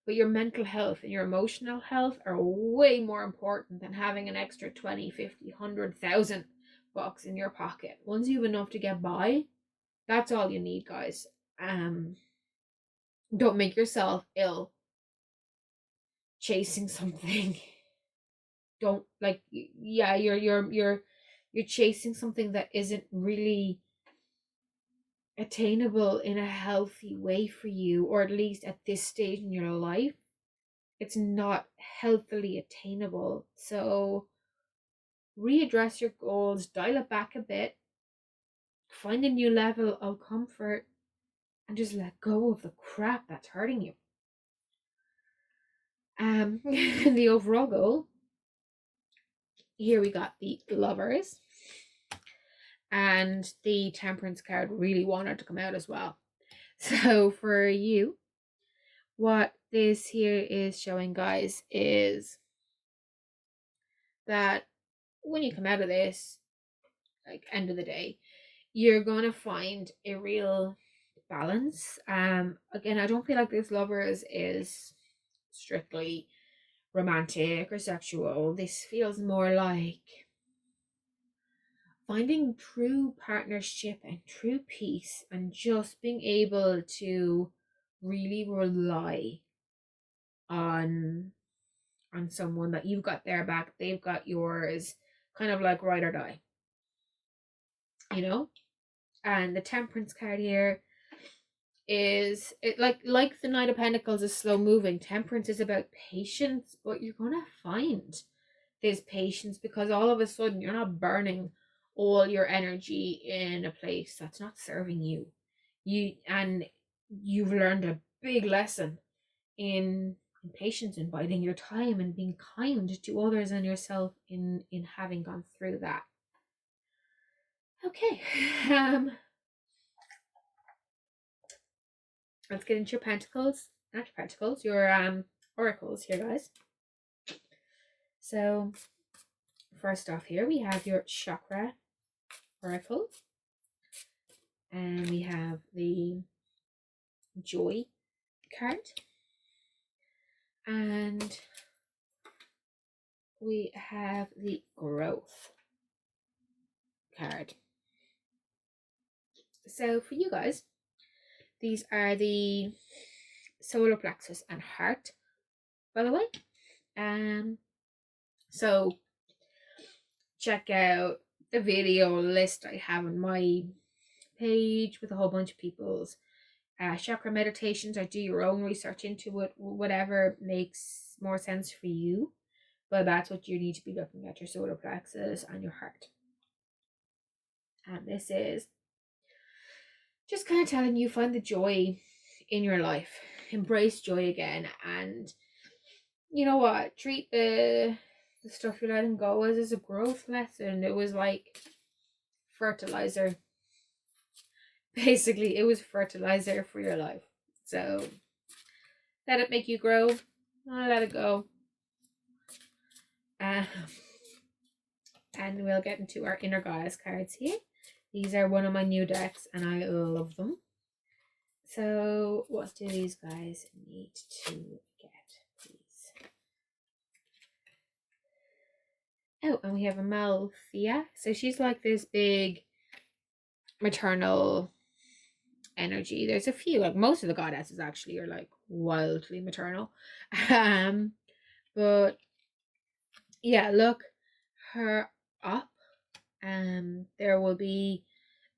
But your mental health and your emotional health are way more important than having an extra 20, 50, 100,000 bucks in your pocket. Once you have enough to get by, that's all you need, guys. Don't make yourself ill chasing something. Don't, like, yeah, you're chasing something that isn't really attainable in a healthy way for you, or at least at this stage in your life. It's not healthily attainable. So readdress your goals, dial it back a bit, find a new level of comfort, and just let go of the crap that's hurting you. The overall goal, here we got the Lovers, and the Temperance card really wanted to come out as well. So for you, what this here is showing, guys, is that when you come out of this, like, end of the day, you're gonna find a real balance. Again, I don't feel like this Lovers is strictly romantic or sexual. This feels more like finding true partnership and true peace, and just being able to really rely on someone, that you've got their back, they've got yours, kind of like ride or die, you know. And the Temperance card here is, it like the Knight of Pentacles is slow moving. Temperance is about patience, but you're gonna find this patience, because all of a sudden you're not burning all your energy in a place that's not serving you. You've learned a big lesson in patience and biding your time and being kind to others and yourself in having gone through that. Okay. Let's get into your pentacles. Not your pentacles, your oracles here, guys. So first off here, we have your Chakra oracle, and we have the Joy card, and we have the Growth card. So for you guys, these are the solar plexus and heart, by the way. So check out the video list I have on my page with a whole bunch of people's chakra meditations, or do your own research into it, whatever makes more sense for you. But that's what you need to be looking at: your solar plexus and your heart. And this is just kind of telling you, find the joy in your life. embrace joy again. And you know what? Treat the stuff you're letting go as a growth lesson. It was like fertilizer. Basically, it was fertilizer for your life. So let it make you grow. Let it go. And we'll get into our inner goddess cards here. These are one of my new decks and I love them. So what do these guys need to get, please? Oh, and we have a Malthea. So she's like this big maternal energy. There's a few, like most of the goddesses actually are like wildly maternal. But yeah, look her up. There will be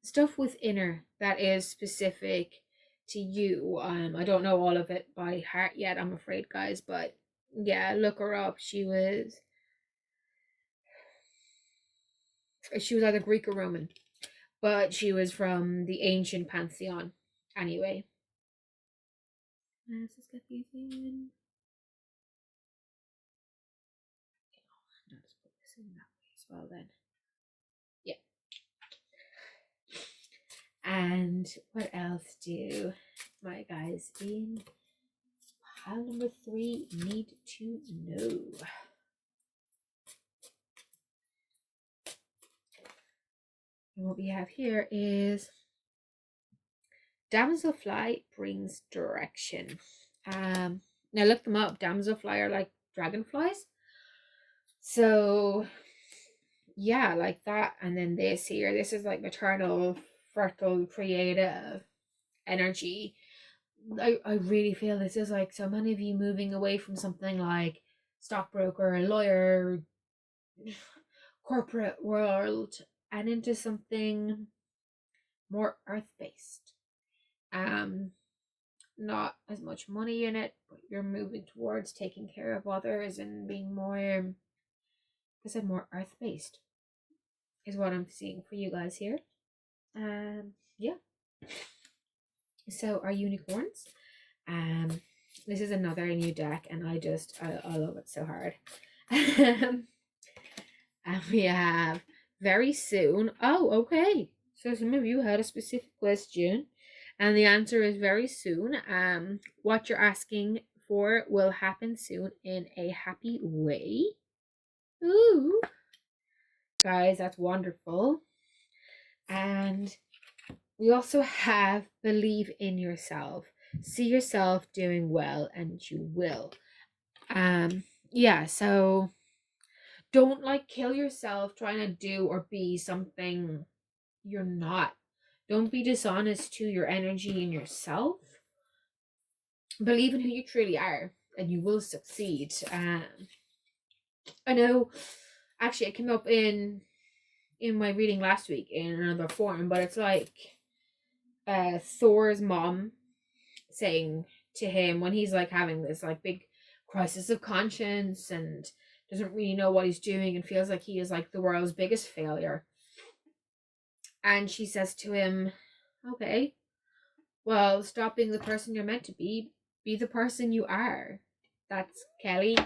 stuff within her that is specific to you. I don't know all of it by heart yet, I'm afraid, guys, but yeah, look her up. She was either Greek or Roman, but she was from the ancient pantheon anyway. Let's just get these in. I'll just put this in that way as well then. Yeah. And what else do my guys in pile number 3 need to know? And what we have here is Damselfly brings direction. Now look them up. Damselfly are like dragonflies. So yeah, like that. And then this here, this is like maternal, fertile, creative energy. I really feel this is like so many of you moving away from something like stockbroker, lawyer, corporate world, and into something more earth-based. Not as much money in it, but you're moving towards taking care of others and being more, like I said, more earth-based is what I'm seeing for you guys here. Yeah. So our unicorns. This is another new deck, and I love it so hard. And we have very soon. Oh, okay. So some of you had a specific question, and the answer is very soon. What you're asking for will happen soon in a happy way. Ooh, guys, that's wonderful. And we also have believe in yourself. See yourself doing well, and you will. Yeah, so don't like kill yourself trying to do or be something you're not. Don't be dishonest to your energy and yourself. Believe in who you truly are, and you will succeed. I know, actually, it came up in my reading last week in another form, but it's like Thor's mom saying to him when he's like having this like big crisis of conscience and doesn't really know what he's doing and feels like he is like the world's biggest failure. And she says to him, okay, well, stop being the person you're meant to be the person you are. That's Kellie.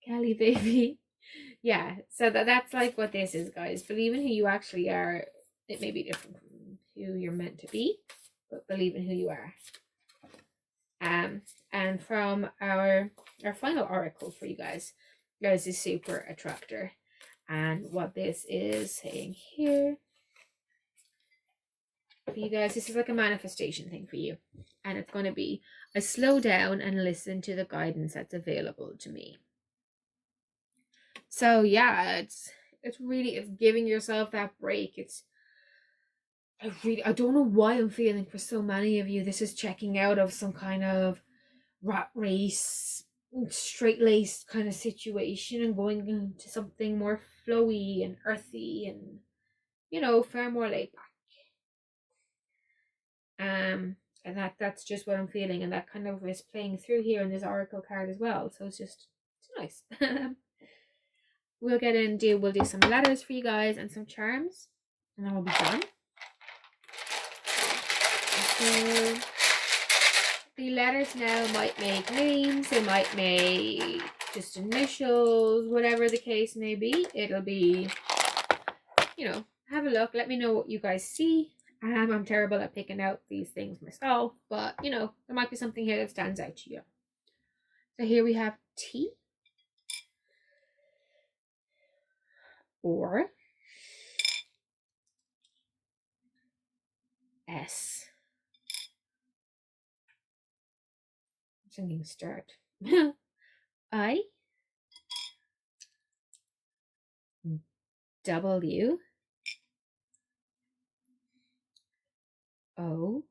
Kellie, baby. Yeah, so that's like what this is, guys. Believe in who you actually are. It may be different from who you're meant to be, but believe in who you are. And from our final oracle for you guys, there's this super attractor. And what this is saying here for you guys, this is like a manifestation thing for you. And it's going to be, I slow down and listen to the guidance that's available to me. So yeah, it's giving yourself that break. I don't know why I'm feeling for so many of you this is checking out of some kind of rat race, straight-laced kind of situation and going into something more flowy and earthy and, you know, far more laid back. And that's just what I'm feeling, and that kind of is playing through here in this oracle card as well. So it's nice. We'll do some letters for you guys and some charms, and then we'll be done. So the letters now might make names, they might make just initials, whatever the case may be. It'll be, you know, have a look. Let me know what you guys see. I'm terrible at picking out these things myself, but you know, there might be something here that stands out to you. So here we have T, or S. Singing start. I, W, O,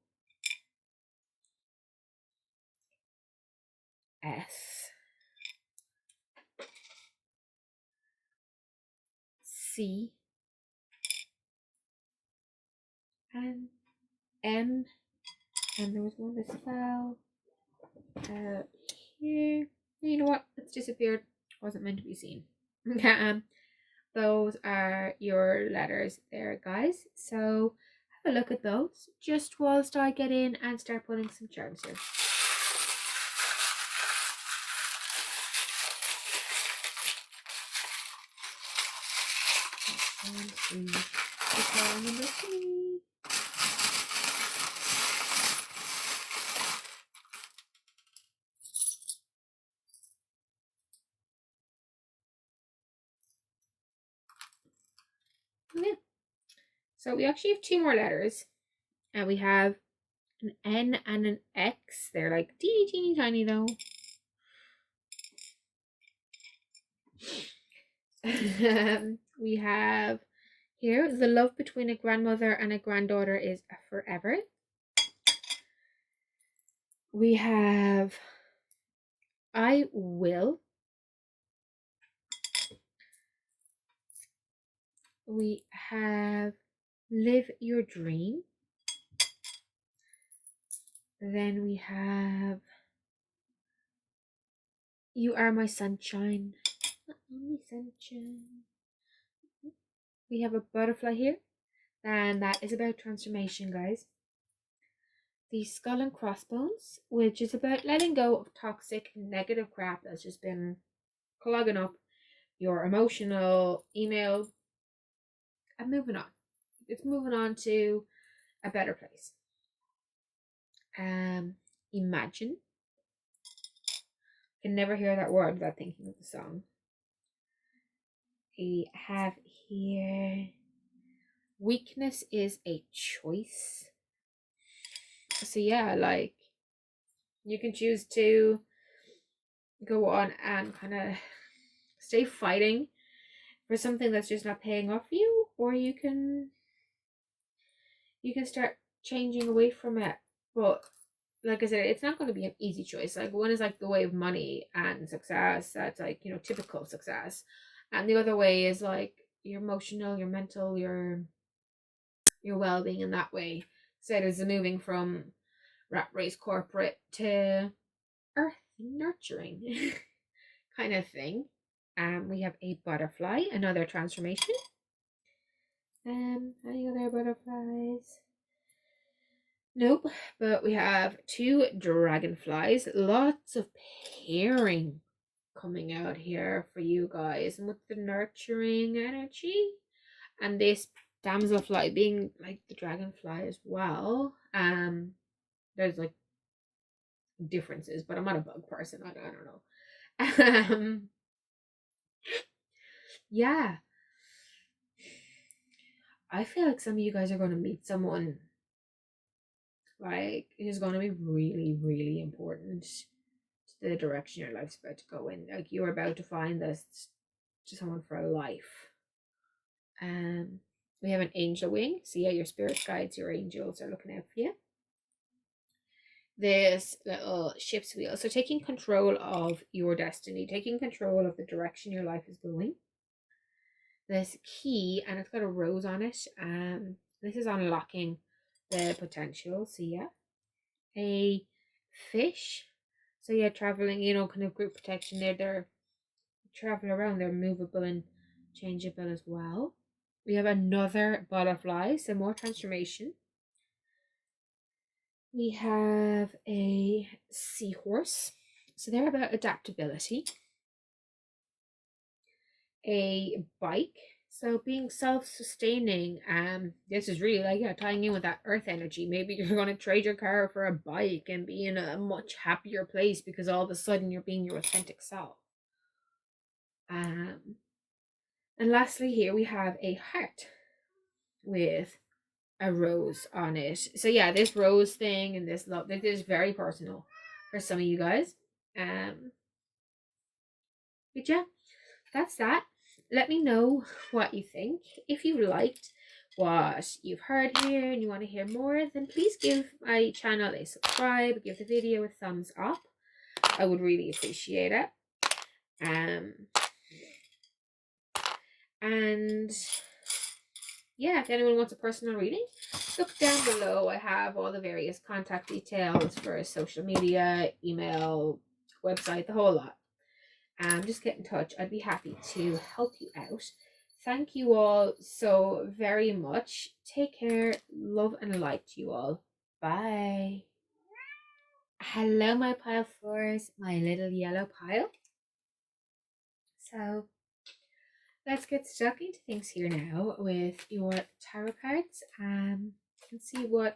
S, C, and M, and there was one that fell out here. You know what? It's disappeared. Wasn't meant to be seen. Those are your letters there, guys. So have a look at those just whilst I get in and start putting some charms here. Number 3. Yeah. So we actually have 2 more letters, and we have an N and an X. They're like teeny, teeny, tiny though. We have here, the love between a grandmother and a granddaughter is forever. We have I will. We have live your dream. Then we have you are my sunshine. Only sunshine. We have a butterfly here, and that is about transformation, guys. The skull and crossbones, which is about letting go of toxic, negative crap that's just been clogging up your emotional email and moving on. It's moving on to a better place. Imagine. Can never hear that word without thinking of the song. We have here weakness is a choice. So yeah, like you can choose to go on and kind of stay fighting for something that's just not paying off for you, or you can start changing away from it. But like I said, it's not going to be an easy choice. Like one is like the way of money and success, that's like, you know, typical success, and the other way is like your emotional, your mental, your well-being in that way. So it is moving from rat race corporate to earth nurturing kind of thing. We have a butterfly, another transformation. Any other butterflies? Nope, but we have 2 dragonflies. Lots of pairing coming out here for you guys, and with the nurturing energy, and this damselfly being like the dragonfly as well. There's like differences, but I'm not a bug person. I don't know. Yeah, I feel like some of you guys are going to meet someone like who's going to be really, really important to the direction your life's about to go in. Like you're about to find this to someone for life. We have an angel wing. So yeah, your spirit guides, your angels are looking out for you. This little ship's wheel. So taking control of your destiny, taking control of the direction your life is going. This key, and it's got a rose on it. This is unlocking the potential. So yeah, a fish. So yeah, traveling, you know, kind of group protection there. They're travel around. They're movable and changeable as well. We have another butterfly, so more transformation. We have a seahorse. So they're about adaptability. A bike. So being self-sustaining. This is really like tying in with that earth energy. Maybe you're going to trade your car for a bike and be in a much happier place because all of a sudden you're being your authentic self. And lastly, here we have a heart with a rose on it. So yeah, this rose thing and this love, this is very personal for some of you guys. But yeah, that's that. Let me know what you think. If you liked what you've heard here and you want to hear more, then please give my channel a subscribe, give the video a thumbs up. I would really appreciate it. And yeah, if anyone wants a personal reading, look down below. I have all the various contact details for social media, email, website, the whole lot. Just get in touch. I'd be happy to help you out. Thank you all so very much. Take care. Love and light to you all. Bye. Hello, my pile fours, my little yellow pile. So let's get stuck into things here now with your tarot cards and see what's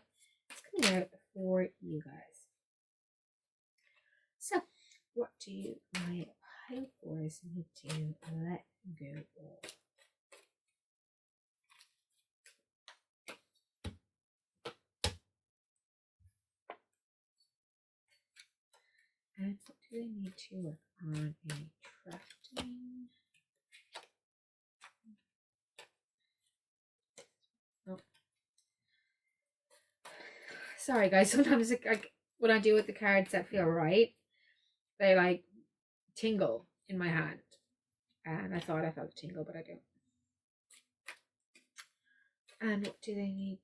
coming out for you guys. So, what do my pile fours need to let go of? And what do they need to work on in attracting? Oh. Sorry guys, sometimes when I do with the cards that feel right, they like tingle in my hand. And I thought I felt a tingle, but I don't. And what do they need,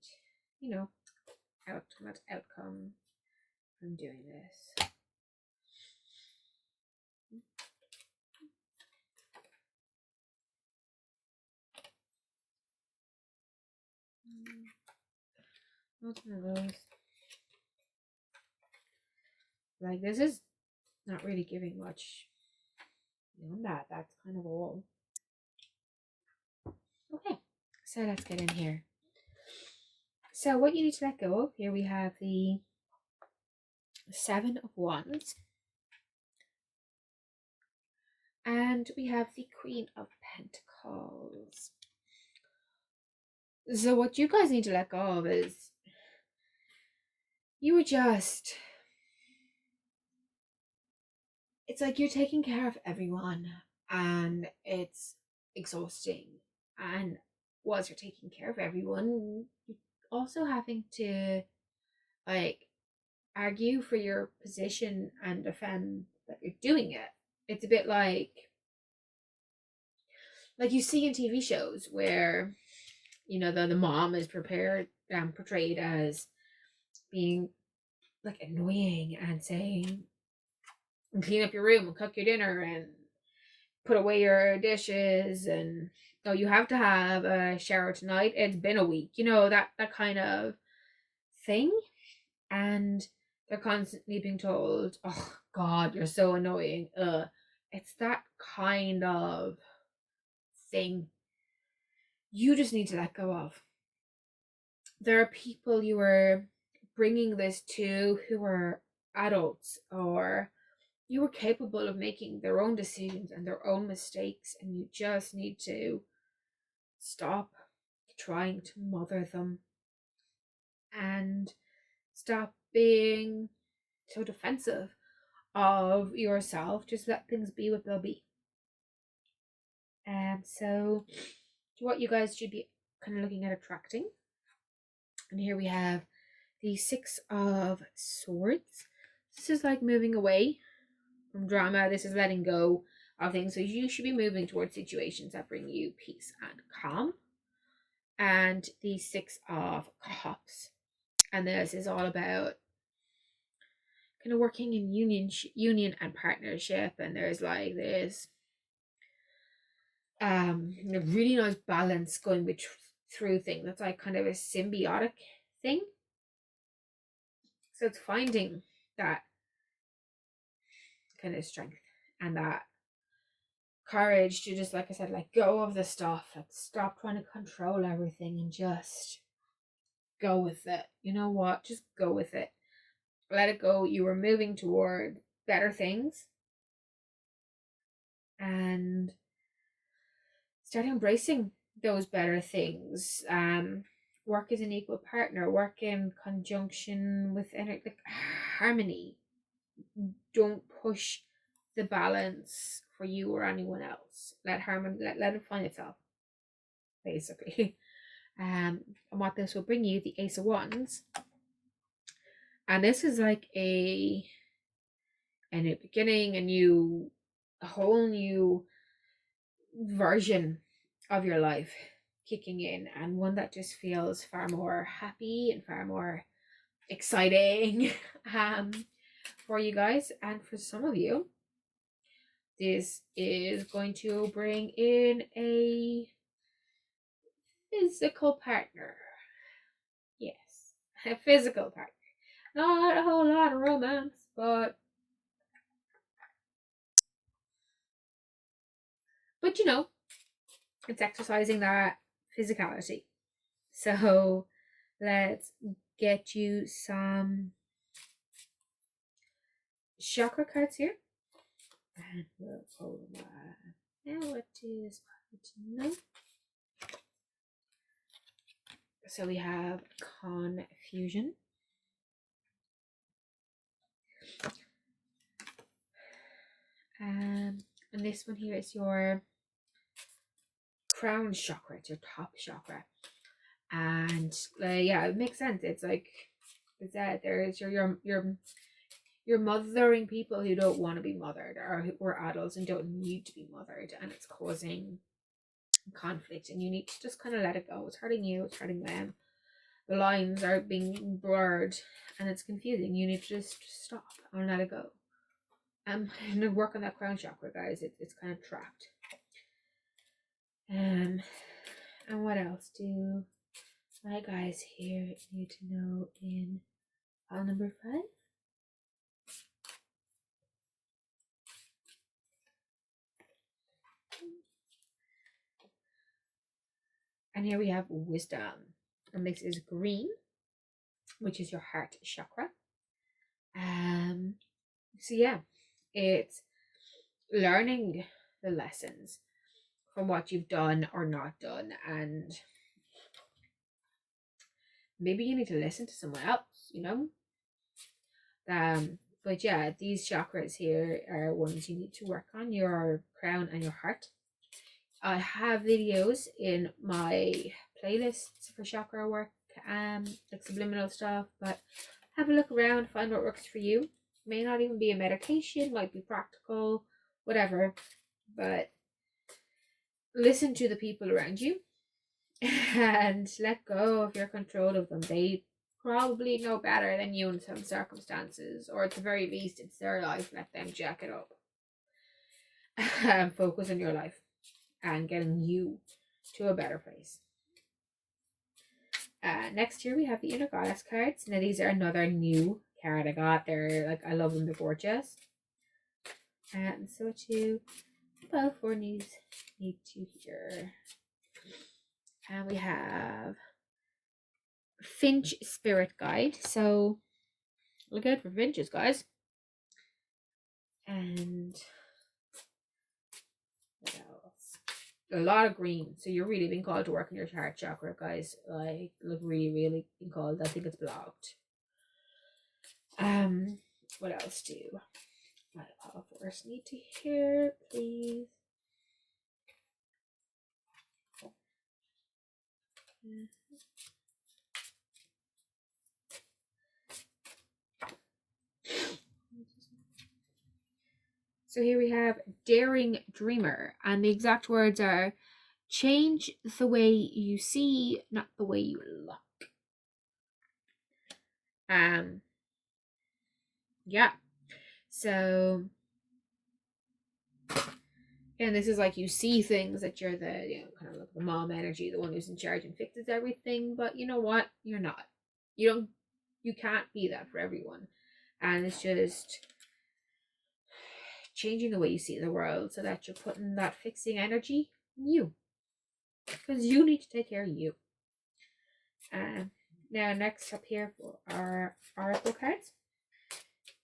outcome from doing this? Not one of those. Like, this is not really giving much beyond that. That's kind of all. Okay, so let's get in here. So what you need to let go of, here we have the Seven of Wands. And we have the Queen of Pentacles. So what you guys need to let go of is you were just, it's like you're taking care of everyone and it's exhausting. And whilst you're taking care of everyone, you're also having to like argue for your position and defend that you're doing it. It's a bit like you see in TV shows where the mom is portrayed as being like annoying and saying, clean up your room and cook your dinner and put away your dishes, and oh, you have to have a shower tonight, it's been a week, that kind of thing. And they're constantly being told, oh god, you're so annoying. It's that kind of thing you just need to let go of. There are people you are bringing this to who are adults, or you were capable of making their own decisions and their own mistakes, and you just need to stop trying to mother them and stop being so defensive of yourself. Just let things be what they'll be. And so what you guys should be kind of looking at attracting, and here we have the Six of Swords. This is like moving away from drama. This is letting go of things. So you should be moving towards situations that bring you peace and calm. And the Six of Cups, and this is all about kind of working in union and partnership. And there's like this really nice balance going through things. That's like kind of a symbiotic thing. So it's finding that kind of strength and that courage to just, like I said, let go of the stuff. Like, stop trying to control everything and just go with it. You know what? Just go with it. Let it go. You were moving toward better things. And start embracing those better things. Work as an equal partner. Work in conjunction with like harmony. Don't push the balance for you or anyone else. Let harmony, let it find itself, basically. And what this will bring you, the Ace of Wands. And this is like a new beginning, a whole new version of your life kicking in, and one that just feels far more happy and far more exciting for you guys. And for some of you, this is going to bring in a physical partner. Yes, a physical partner. Not a whole lot of romance, but you know, it's exercising that physicality. So let's get you some chakra cards here. And we'll pull them out. Now what is to know? So we have confusion. And this one here is your crown chakra. It's your top chakra. And yeah, it makes sense. It's like it's that there's you're mothering people who don't want to be mothered, or who are adults and don't need to be mothered, and it's causing conflict, and you need to just kind of let it go. It's hurting you, it's hurting them. The lines are being blurred and it's confusing. You need to just stop and let it go. And work on that crown chakra, guys. It's kind of trapped. And what else do my guys here need to know in pile number 5? And here we have wisdom. And this is green, which is your heart chakra. So yeah, it's learning the lessons from what you've done or not done, and maybe you need to listen to someone else, you know. But yeah, these chakras here are ones you need to work on, your crown and your heart. I have videos in my playlists for chakra work, like subliminal stuff, but have a look around, find what works for you. May not even be a meditation, might be practical, whatever, but listen to the people around you and let go of your control of them. They probably know better than you in some circumstances, or at the very least, it's their life. Let them jack it up. And focus on your life and getting you to a better place. Next year we have the Inner Goddess cards. Now these are another new card I got. They're like, I love them, they're gorgeous. And so too, both for need to hear. And we have Finch Spirit Guide. So look out for finches, guys. And what else? A lot of green. So you're really being called to work in your heart chakra, guys. Like, look, really being called. I think it's blocked. What else do my pile force need to hear, please? So here we have Daring Dreamer, and the exact words are, change the way you see, not the way you look. Yeah. So, and this is like, you see things that you're the, you know, kind of like the mom energy, the one who's in charge and fixes everything, but you know what? You're not. You don't You can't be that for everyone. And it's just changing the way you see the world so that you're putting that fixing energy in you. Because you need to take care of you. Now, next up here for our oracle cards,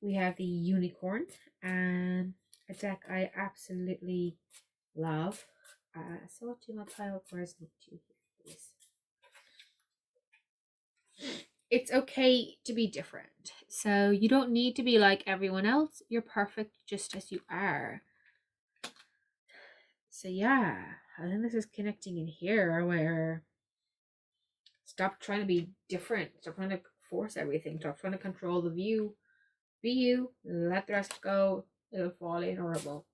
we have the Unicorn, and a deck I absolutely love. So what do my pile cards need to here, please? It's okay to be different. So you don't need to be like everyone else. You're perfect just as you are. So yeah, I think this is connecting in here where stop trying to be different. Stop trying to force everything. Stop trying to control the view. Be you. Let the rest go. It'll fall in or it won't.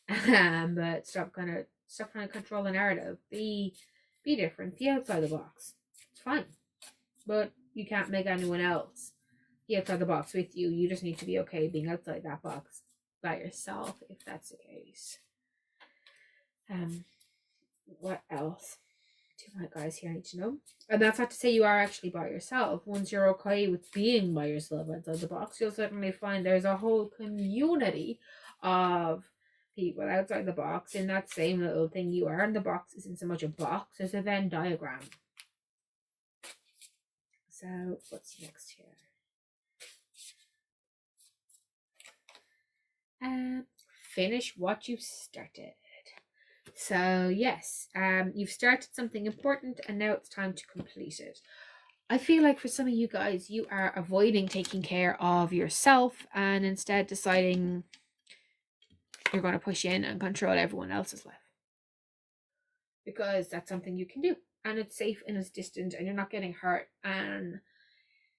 But stop trying to control the narrative. Be different. Be outside the box. It's fine. But you can't make anyone else be outside the box with you. You just need to be okay being outside that box by yourself, if that's the case. What else do my guys here need to know? And that's not to say you are actually by yourself. Once you're okay with being by yourself outside the box, you'll certainly find there's a whole community of people outside the box in that same little thing you are. And the box isn't so much a box as a Venn diagram. So what's next here? Finish what you started. So yes, you've started something important and now it's time to complete it. I feel like for some of you guys, you are avoiding taking care of yourself and instead deciding you're going to push in and control everyone else's life. Because that's something you can do. And it's safe and it's distant and you're not getting hurt and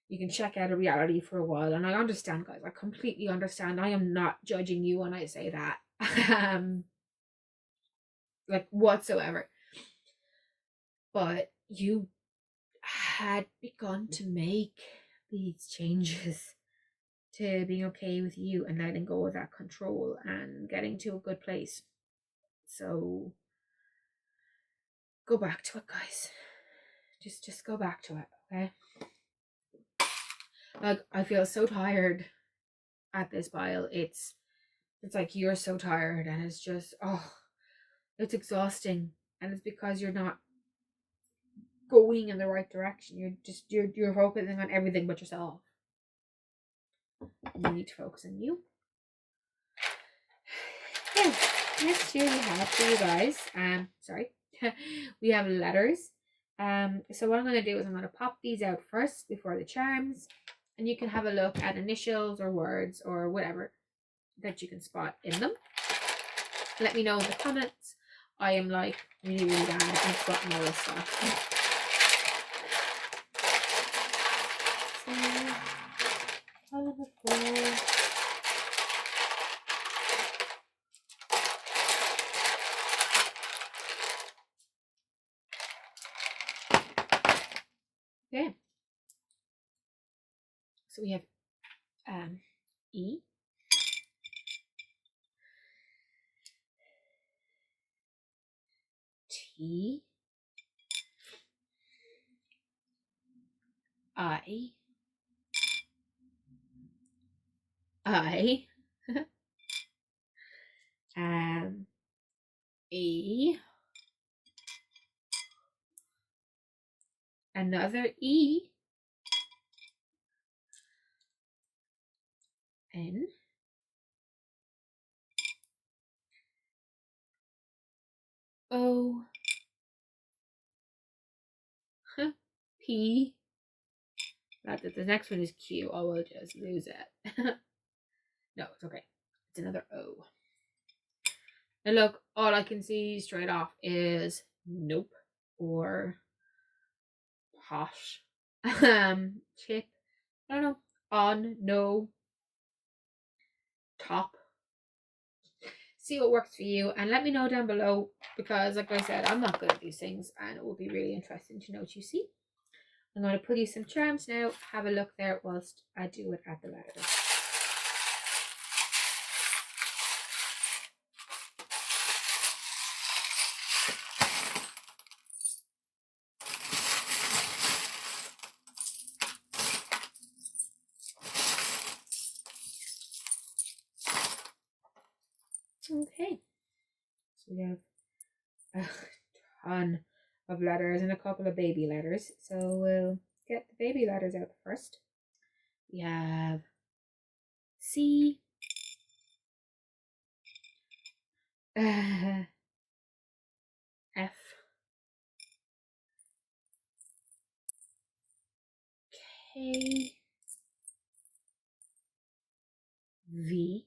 you can check out of reality for a while. And I understand, guys. I completely understand. I am not judging you when I say that. Like whatsoever. But you had begun to make these changes to being okay with you and letting go of that control and getting to a good place. So go back to it, guys. Just go back to it, okay? Like, I feel so tired at this pile. It's like you're so tired and it's just, it's exhausting. And it's because you're not going in the right direction. You're focusing on everything but yourself. You need to focus on you. Yeah, next here we have for you guys, we have letters. So what I'm going to do is I'm going to pop these out first before the charms, and you can have a look at initials or words or whatever that you can spot in them. Let me know in the comments. I am like really bad at spotting all this stuff. Okay. So we have E, T, I, E, another E, N, O, P. The next one is Q. I will just lose it. No, it's okay. It's another O. And look, all I can see straight off is nope or posh. Chip. I don't know. On, no, top. See what works for you and let me know down below, because like I said, I'm not good at these things and it will be really interesting to know what you see. I'm going to pull you some charms now. Have a look there whilst I do it at the letters. a ton of letters and a couple of baby letters. So we'll get the baby letters out first. We have C, F, K, V,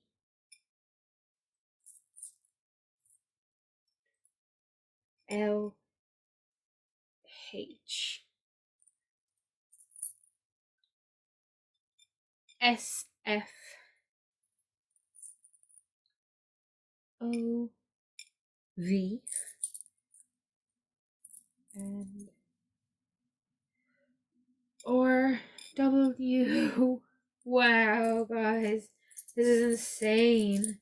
L, H, S, F, O, V, and or W. Wow, guys, this is insane.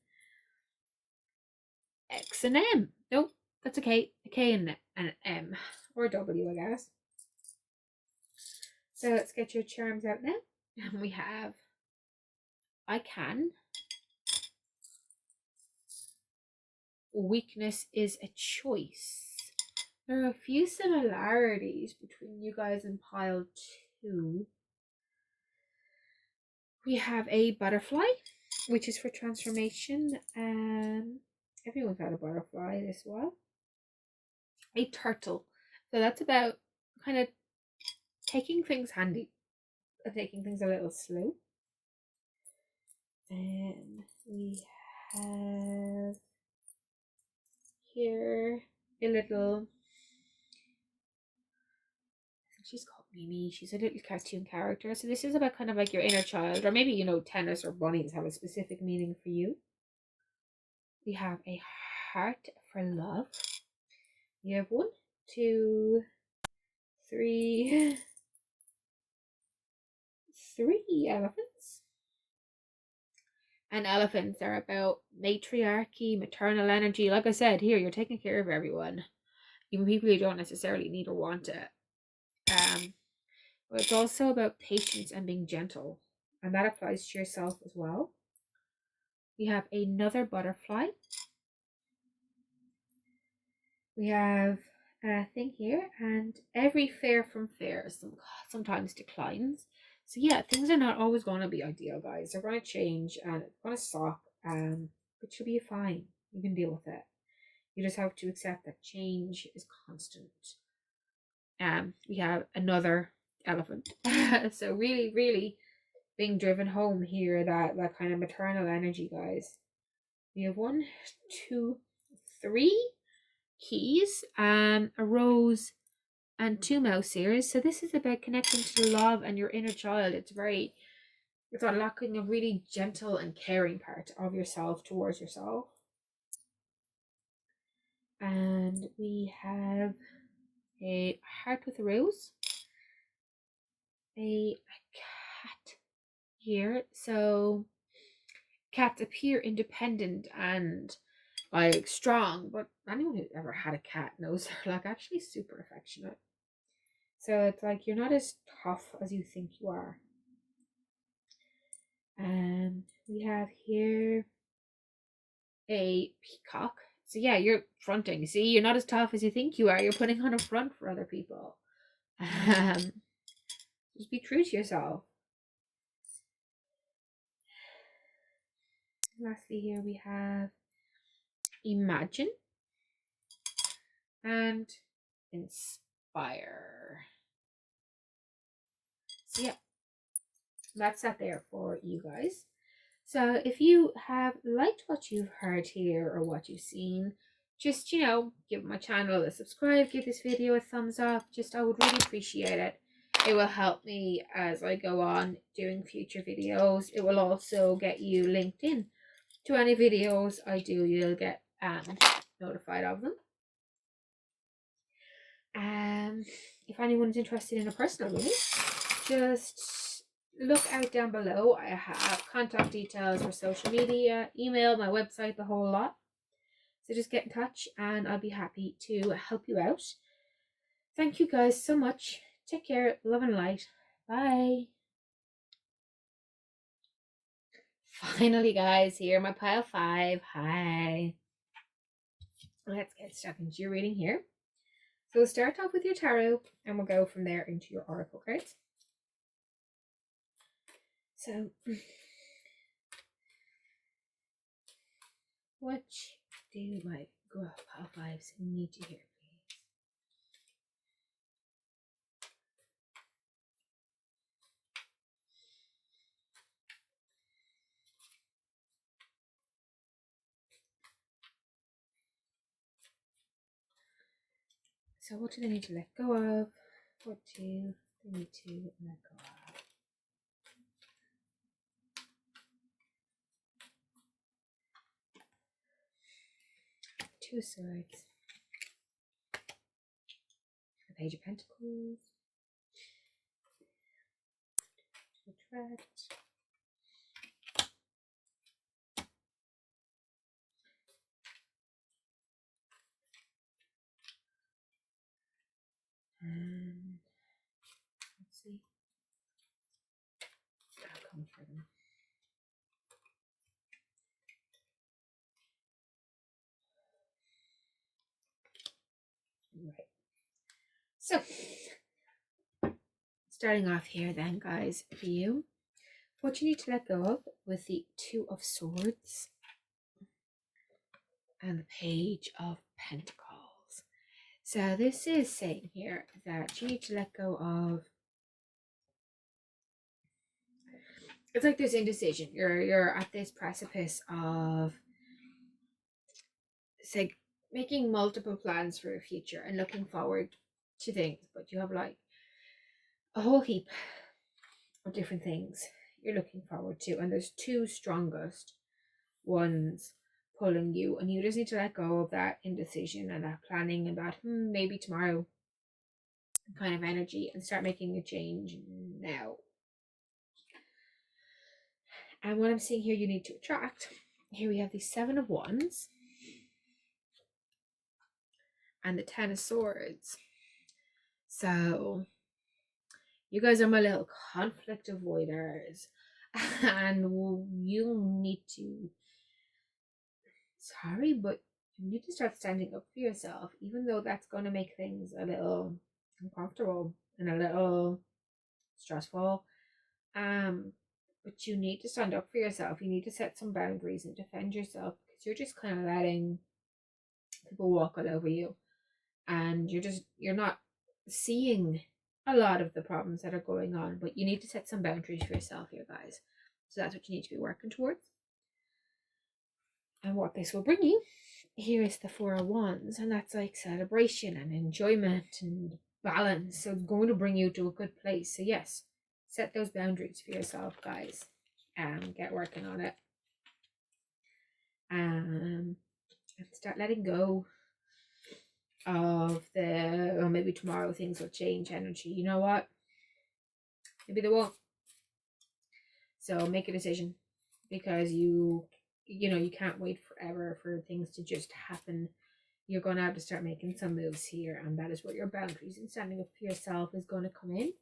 X and M. Nope, that's a K and an M, or W, I guess. So let's get your charms out now. And we have I can. Weakness is a choice. There are a few similarities between you guys and pile 2. We have a butterfly, which is for transformation. Everyone's had a butterfly this while. A turtle. So that's about kind of taking things handy and taking things a little slow. And we have here a little, she's called Mimi. She's a little cartoon character. So this is about kind of like your inner child, or maybe, tennis or bunnies have a specific meaning for you. We have a heart for love. We have 1, 2, 3, 3 elephants. And elephants are about matriarchy, maternal energy. Like I said, here, you're taking care of everyone, even people you don't necessarily need or want it. But it's also about patience and being gentle, and that applies to yourself as well. We have another butterfly. We have a thing here, and every fair from fair sometimes declines. So yeah, things are not always going to be ideal, guys. They're going to change and it's going to suck, but you'll be fine. You can deal with it. You just have to accept that change is constant. We have another elephant. So really, really being driven home here, that kind of maternal energy, guys. We have 1, 2, 3 keys, a rose, and 2 mouse ears. So this is about connecting to love and your inner child. It's unlocking a really gentle and caring part of yourself towards yourself. And we have a heart with a rose, a cat here. So cats appear independent and like strong, but anyone who's ever had a cat knows they're like actually super affectionate. So it's like you're not as tough as you think you are. And we have here a peacock. So yeah, you're fronting. See, you're not as tough as you think you are. You're putting on a front for other people. Just be true to yourself. Lastly, here we have imagine and inspire. So yeah, that's that there for you guys. So if you have liked what you've heard here or what you've seen, just, give my channel a subscribe, give this video a thumbs up. I would really appreciate it. It will help me as I go on doing future videos. It will also get you linked in to any videos I do. You'll get notified of them. If anyone's interested in a personal reading, just look out down below. I have contact details for social media, email, my website, the whole lot. So just get in touch and I'll be happy to help you out. Thank you guys so much. Take care. Love and light. Bye. Finally, guys, here my pile 5. Hi. let's get stuck into your reading here. So we'll start off with your tarot and we'll go from there into your oracle cards. So, what do my pile fives need to hear, please? So what do they need to let go of? What do they need to let go of? Two of Swords. The Page of Pentacles. Attract. And let's see. I'll come for them. Right. So, starting off here then, guys, for you, what you need to let go of with the Two of Swords and the Page of Pentacles. So this is saying here that you need to let go of, it's like there's indecision. You're at this precipice of, say, making multiple plans for your future and looking forward to things, but you have like a whole heap of different things you're looking forward to, and there's two strongest ones pulling you, and you just need to let go of that indecision and that planning and that maybe tomorrow kind of energy and start making a change now. And what I'm seeing here, you need to attract. Here we have the Seven of Wands and the Ten of Swords. So you guys are my little conflict avoiders, and you need to, sorry, but you need to start standing up for yourself, even though that's going to make things a little uncomfortable and a little stressful. But you need to stand up for yourself. You need to set some boundaries and defend yourself, because you're just kind of letting people walk all over you, and you're not seeing a lot of the problems that are going on, but you need to set some boundaries for yourself here, guys. So that's what you need to be working towards. And what this will bring you, here is the Four of Wands, and that's like celebration and enjoyment and balance. So it's going to bring you to a good place. So yes, set those boundaries for yourself, guys, and get working on it. And start letting go of the, or maybe tomorrow things will change energy. You know what? Maybe they won't. So make a decision, because you can't wait forever for things to just happen. You're going to have to start making some moves here, and that is where your boundaries and standing up for yourself is going to come in.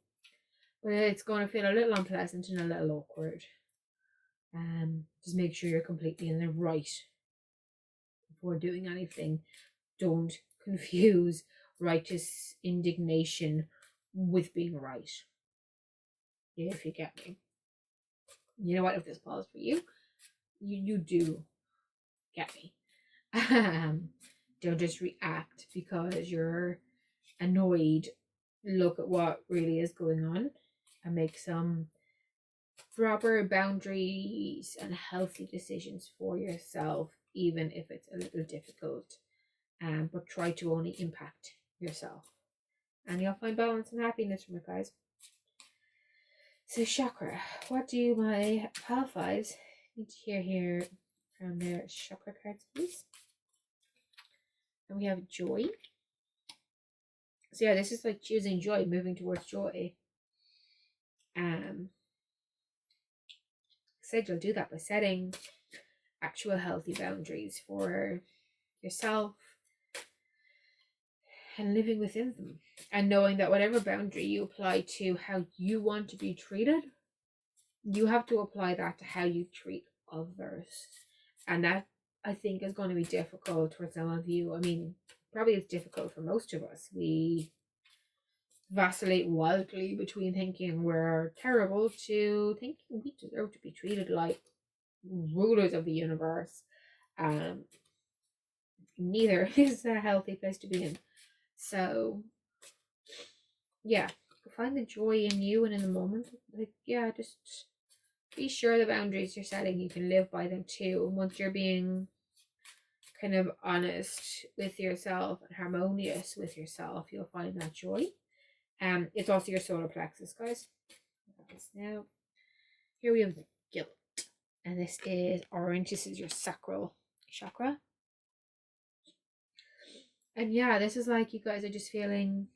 But it's going to feel a little unpleasant and a little awkward. Just make sure you're completely in the right before doing anything. Don't confuse righteous indignation with being right, if you get me. You know what, if this falls for you, you do get me. Don't just react because you're annoyed. Look at what really is going on and make some proper boundaries and healthy decisions for yourself, even if it's a little difficult. But try to only impact yourself, and you'll find balance and happiness from it, guys. So chakra, what do my pile fives need to hear here from their chakra cards, please? And we have joy. So yeah, this is like choosing joy, moving towards joy. Said you'll do that by setting actual healthy boundaries for yourself and living within them, and knowing that whatever boundary you apply to how you want to be treated, you have to apply that to how you treat others, and that I think is going to be difficult for some of you. I mean, probably it's difficult for most of us. We vacillate wildly between thinking we're terrible to thinking we deserve to be treated like rulers of the universe. Um, Neither is a healthy place to be in. So, yeah, find the joy in you and in the moment. Like, yeah, just be sure the boundaries you're setting, you can live by them too. And once you're being kind of honest with yourself and harmonious with yourself, you'll find that joy. It's also your solar plexus, guys. Now, here we have the guilt, and this is orange. This is your sacral chakra. And yeah, this is like you guys are just feeling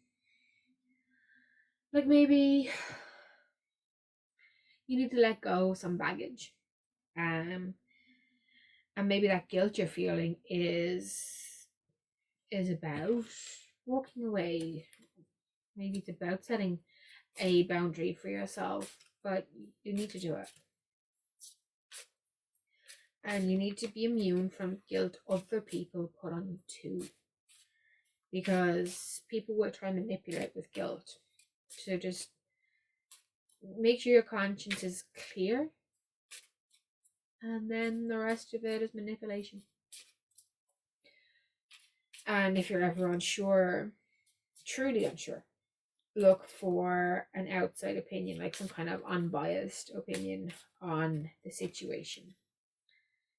like maybe you need to let go of some baggage. And maybe that guilt you're feeling is about walking away. Maybe it's about setting a boundary for yourself, but you need to do it. And you need to be immune from guilt other people put on you too. Because people will try and manipulate with guilt. So just make sure your conscience is clear. And then the rest of it is manipulation. And if you're ever unsure, truly unsure, look for an outside opinion, like some kind of unbiased opinion on the situation.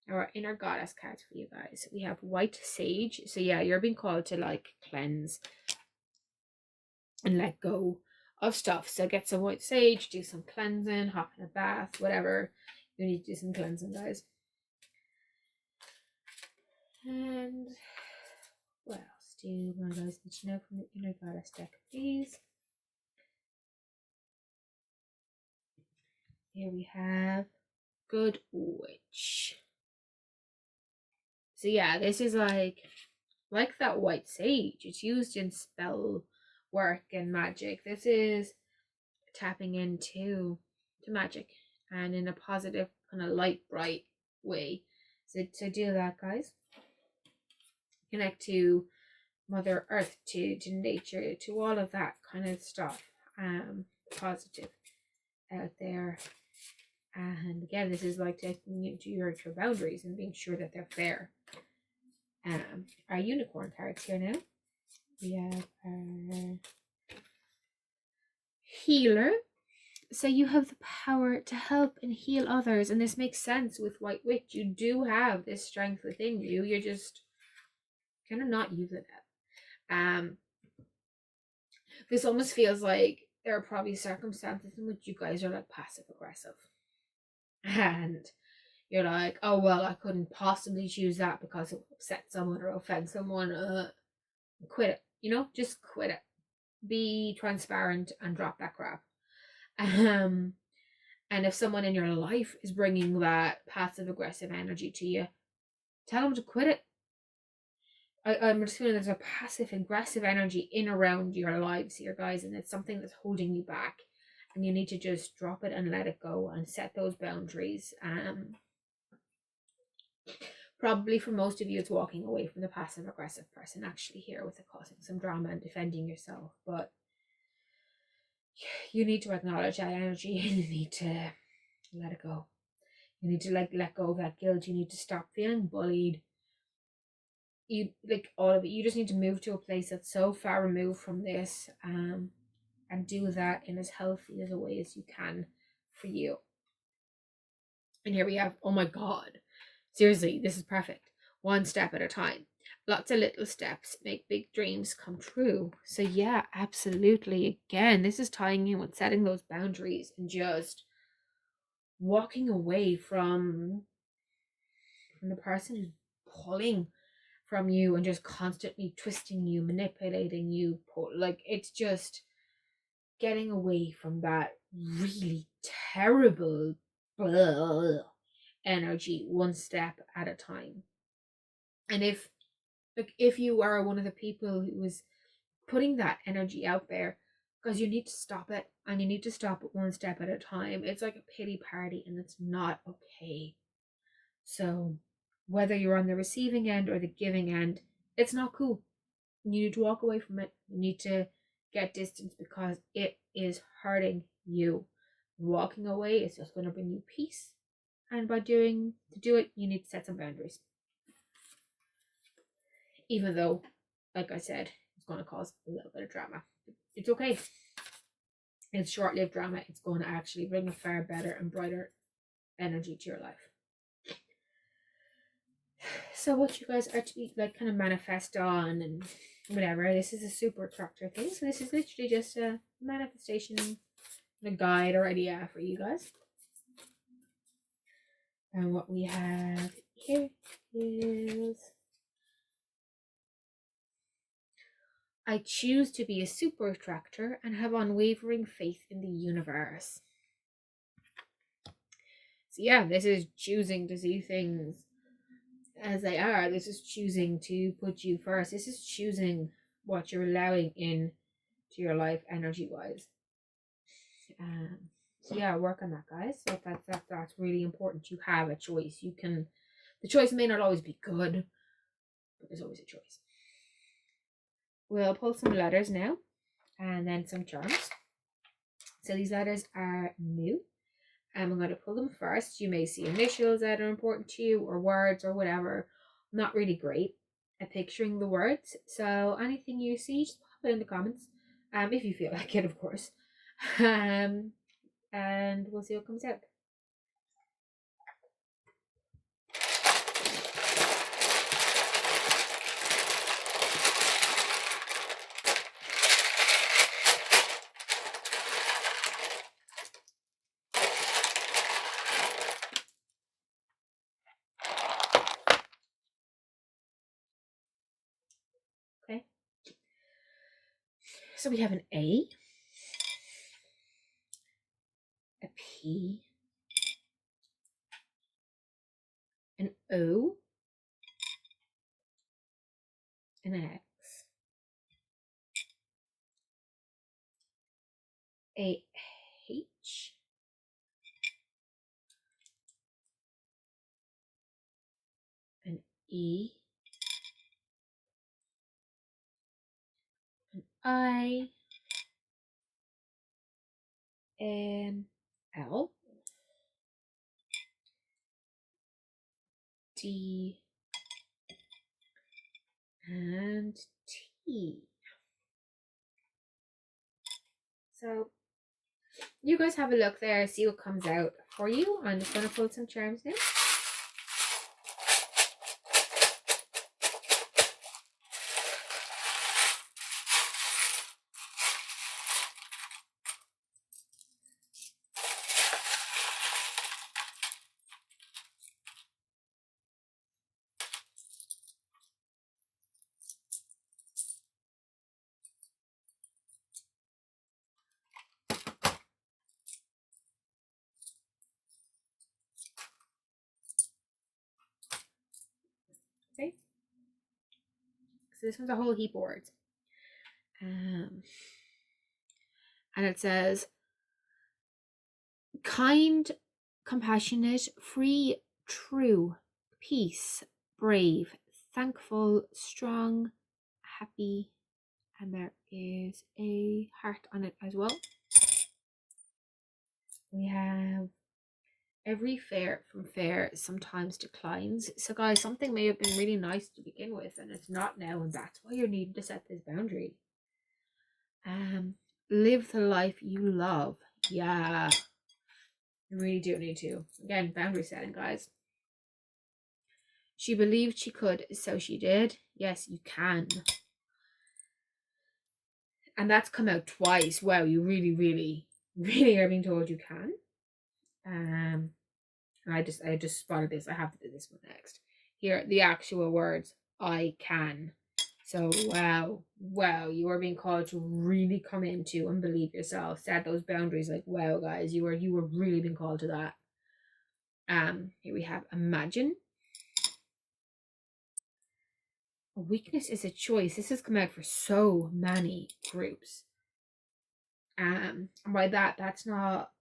Now, our inner goddess cards for you guys. We have white sage. So yeah, you're being called to like cleanse and let go of stuff. So get some white sage, do some cleansing, hop in a bath, whatever. You need to do some cleansing, guys. And what else do you want guys to know from the inner goddess deck, please? Here we have Good Witch. So yeah, this is like that white sage. It's used in spell work and magic. This is tapping into magic and in a positive kind of light, bright way. So do that, guys. Connect to Mother Earth, to nature, to all of that kind of stuff. Positive out there. And again, this is like taking you to your boundaries and being sure that they're fair. Our unicorn cards here now. We have our healer. So you have the power to help and heal others, and this makes sense with White Witch. You do have this strength within you. You're just kind of not using it. This almost feels like there are probably circumstances in which you guys are like passive aggressive, and you're like, oh well, I couldn't possibly choose that because it would upset someone or offend someone. Quit it. Just quit it. Be transparent and drop that crap. And if someone in your life is bringing that passive aggressive energy to you, tell them to quit it. I'm just feeling there's a passive aggressive energy in around your lives here, guys, and it's something that's holding you back, and you need to just drop it and let it go and set those boundaries. Probably for most of you, it's walking away from the passive aggressive person actually here with it causing some drama and defending yourself, but you need to acknowledge that energy and you need to let it go. You need to let go of that guilt. You need to stop feeling bullied. All of it. You just need to move to a place that's so far removed from this, and do that in as healthy as a way as you can for you. And here we have, oh my god, seriously, this is perfect. One step at a time. Lots of little steps make big dreams come true. So yeah, absolutely. Again, this is tying in with setting those boundaries and just walking away from the person who's pulling from you and just constantly twisting you, manipulating you. It's just getting away from that really terrible energy one step at a time. And if you are one of the people who is putting that energy out there, because you need to stop it, and you need to stop it one step at a time. It's like a pity party and it's not okay. So whether you're on the receiving end or the giving end, it's not cool. You need to walk away from it. You need to get distance because it is hurting you. Walking away is just going to bring you peace. And to do it, you need to set some boundaries. Even though, like I said, it's going to cause a little bit of drama. It's okay. It's short-lived drama. It's going to actually bring a far better and brighter energy to your life. So what you guys are to be like kind of manifest on and whatever. This is a super attractor thing. So this is literally just a manifestation, a guide or idea for you guys. And what we have here is, I choose to be a super attractor and have unwavering faith in the universe. So yeah, this is choosing to see things as they are. This is choosing to put you first. This is choosing what you're allowing in to your life energy wise. So yeah, work on that, guys. So that's really important. You have a choice. The choice may not always be good, but there's always a choice. We'll pull some letters now and then some charms. So these letters are new. I'm going to pull them first. You may see initials that are important to you or words or whatever. Not really great at picturing the words. So anything you see, just pop it in the comments. If you feel like it, of course. And we'll see what comes out. Okay. So we have an A, a P, an O, an X, a H, an E, an I, an L, D, and T. So you guys have a look there, see what comes out for you. I'm just going to pull some charms now. Okay. So this one's a whole heap of words. And it says, kind, compassionate, free, true, peace, brave, thankful, strong, happy, and there is a heart on it as well. We have every fair from fair sometimes declines. So guys, something may have been really nice to begin with and it's not now, and that's why you're needing to set this boundary. Live the life you love. Yeah, you really do need to. Again, boundary setting, guys. She believed she could, so she did. Yes, you can. And that's come out twice. Wow, you really, really, really are being told you can. And I just spotted this. I have to do this one next. Here, the actual words. I can. So wow, you are being called to really come into and believe yourself. Set those boundaries. Like, wow, guys, you were really being called to that. Here we have imagine. A weakness is a choice. This has come out for so many groups. And by that's not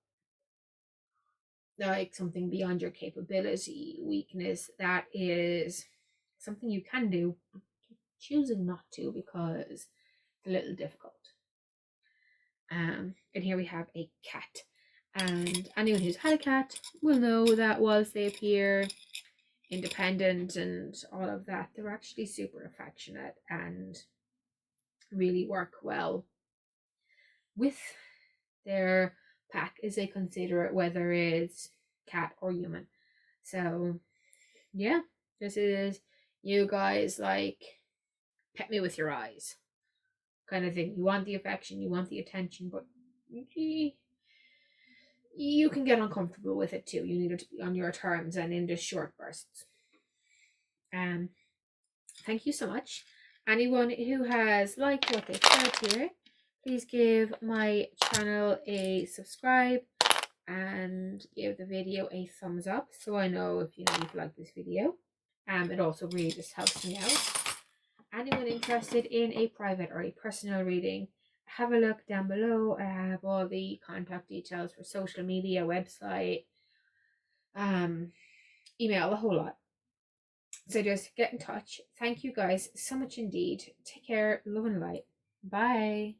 like something beyond your capability, weakness that is something you can do, choosing not to because it's a little difficult. And here we have a cat. And anyone who's had a cat will know that whilst they appear independent and all of that, they're actually super affectionate and really work well with their pack as they consider it, whether it's cat or human. So yeah, this is you guys like pet me with your eyes kind of thing. You want the affection, you want the attention, but you can get uncomfortable with it too. You need it to be on your terms and in just short bursts. Thank you so much. Anyone who has liked what they've heard here, please give my channel a subscribe and give the video a thumbs up so I know if you've liked this video. It also really just helps me out. Anyone interested in a private or a personal reading, have a look down below. I have all the contact details for social media, website, email, the whole lot. So just get in touch. Thank you guys so much indeed. Take care. Love and light. Bye.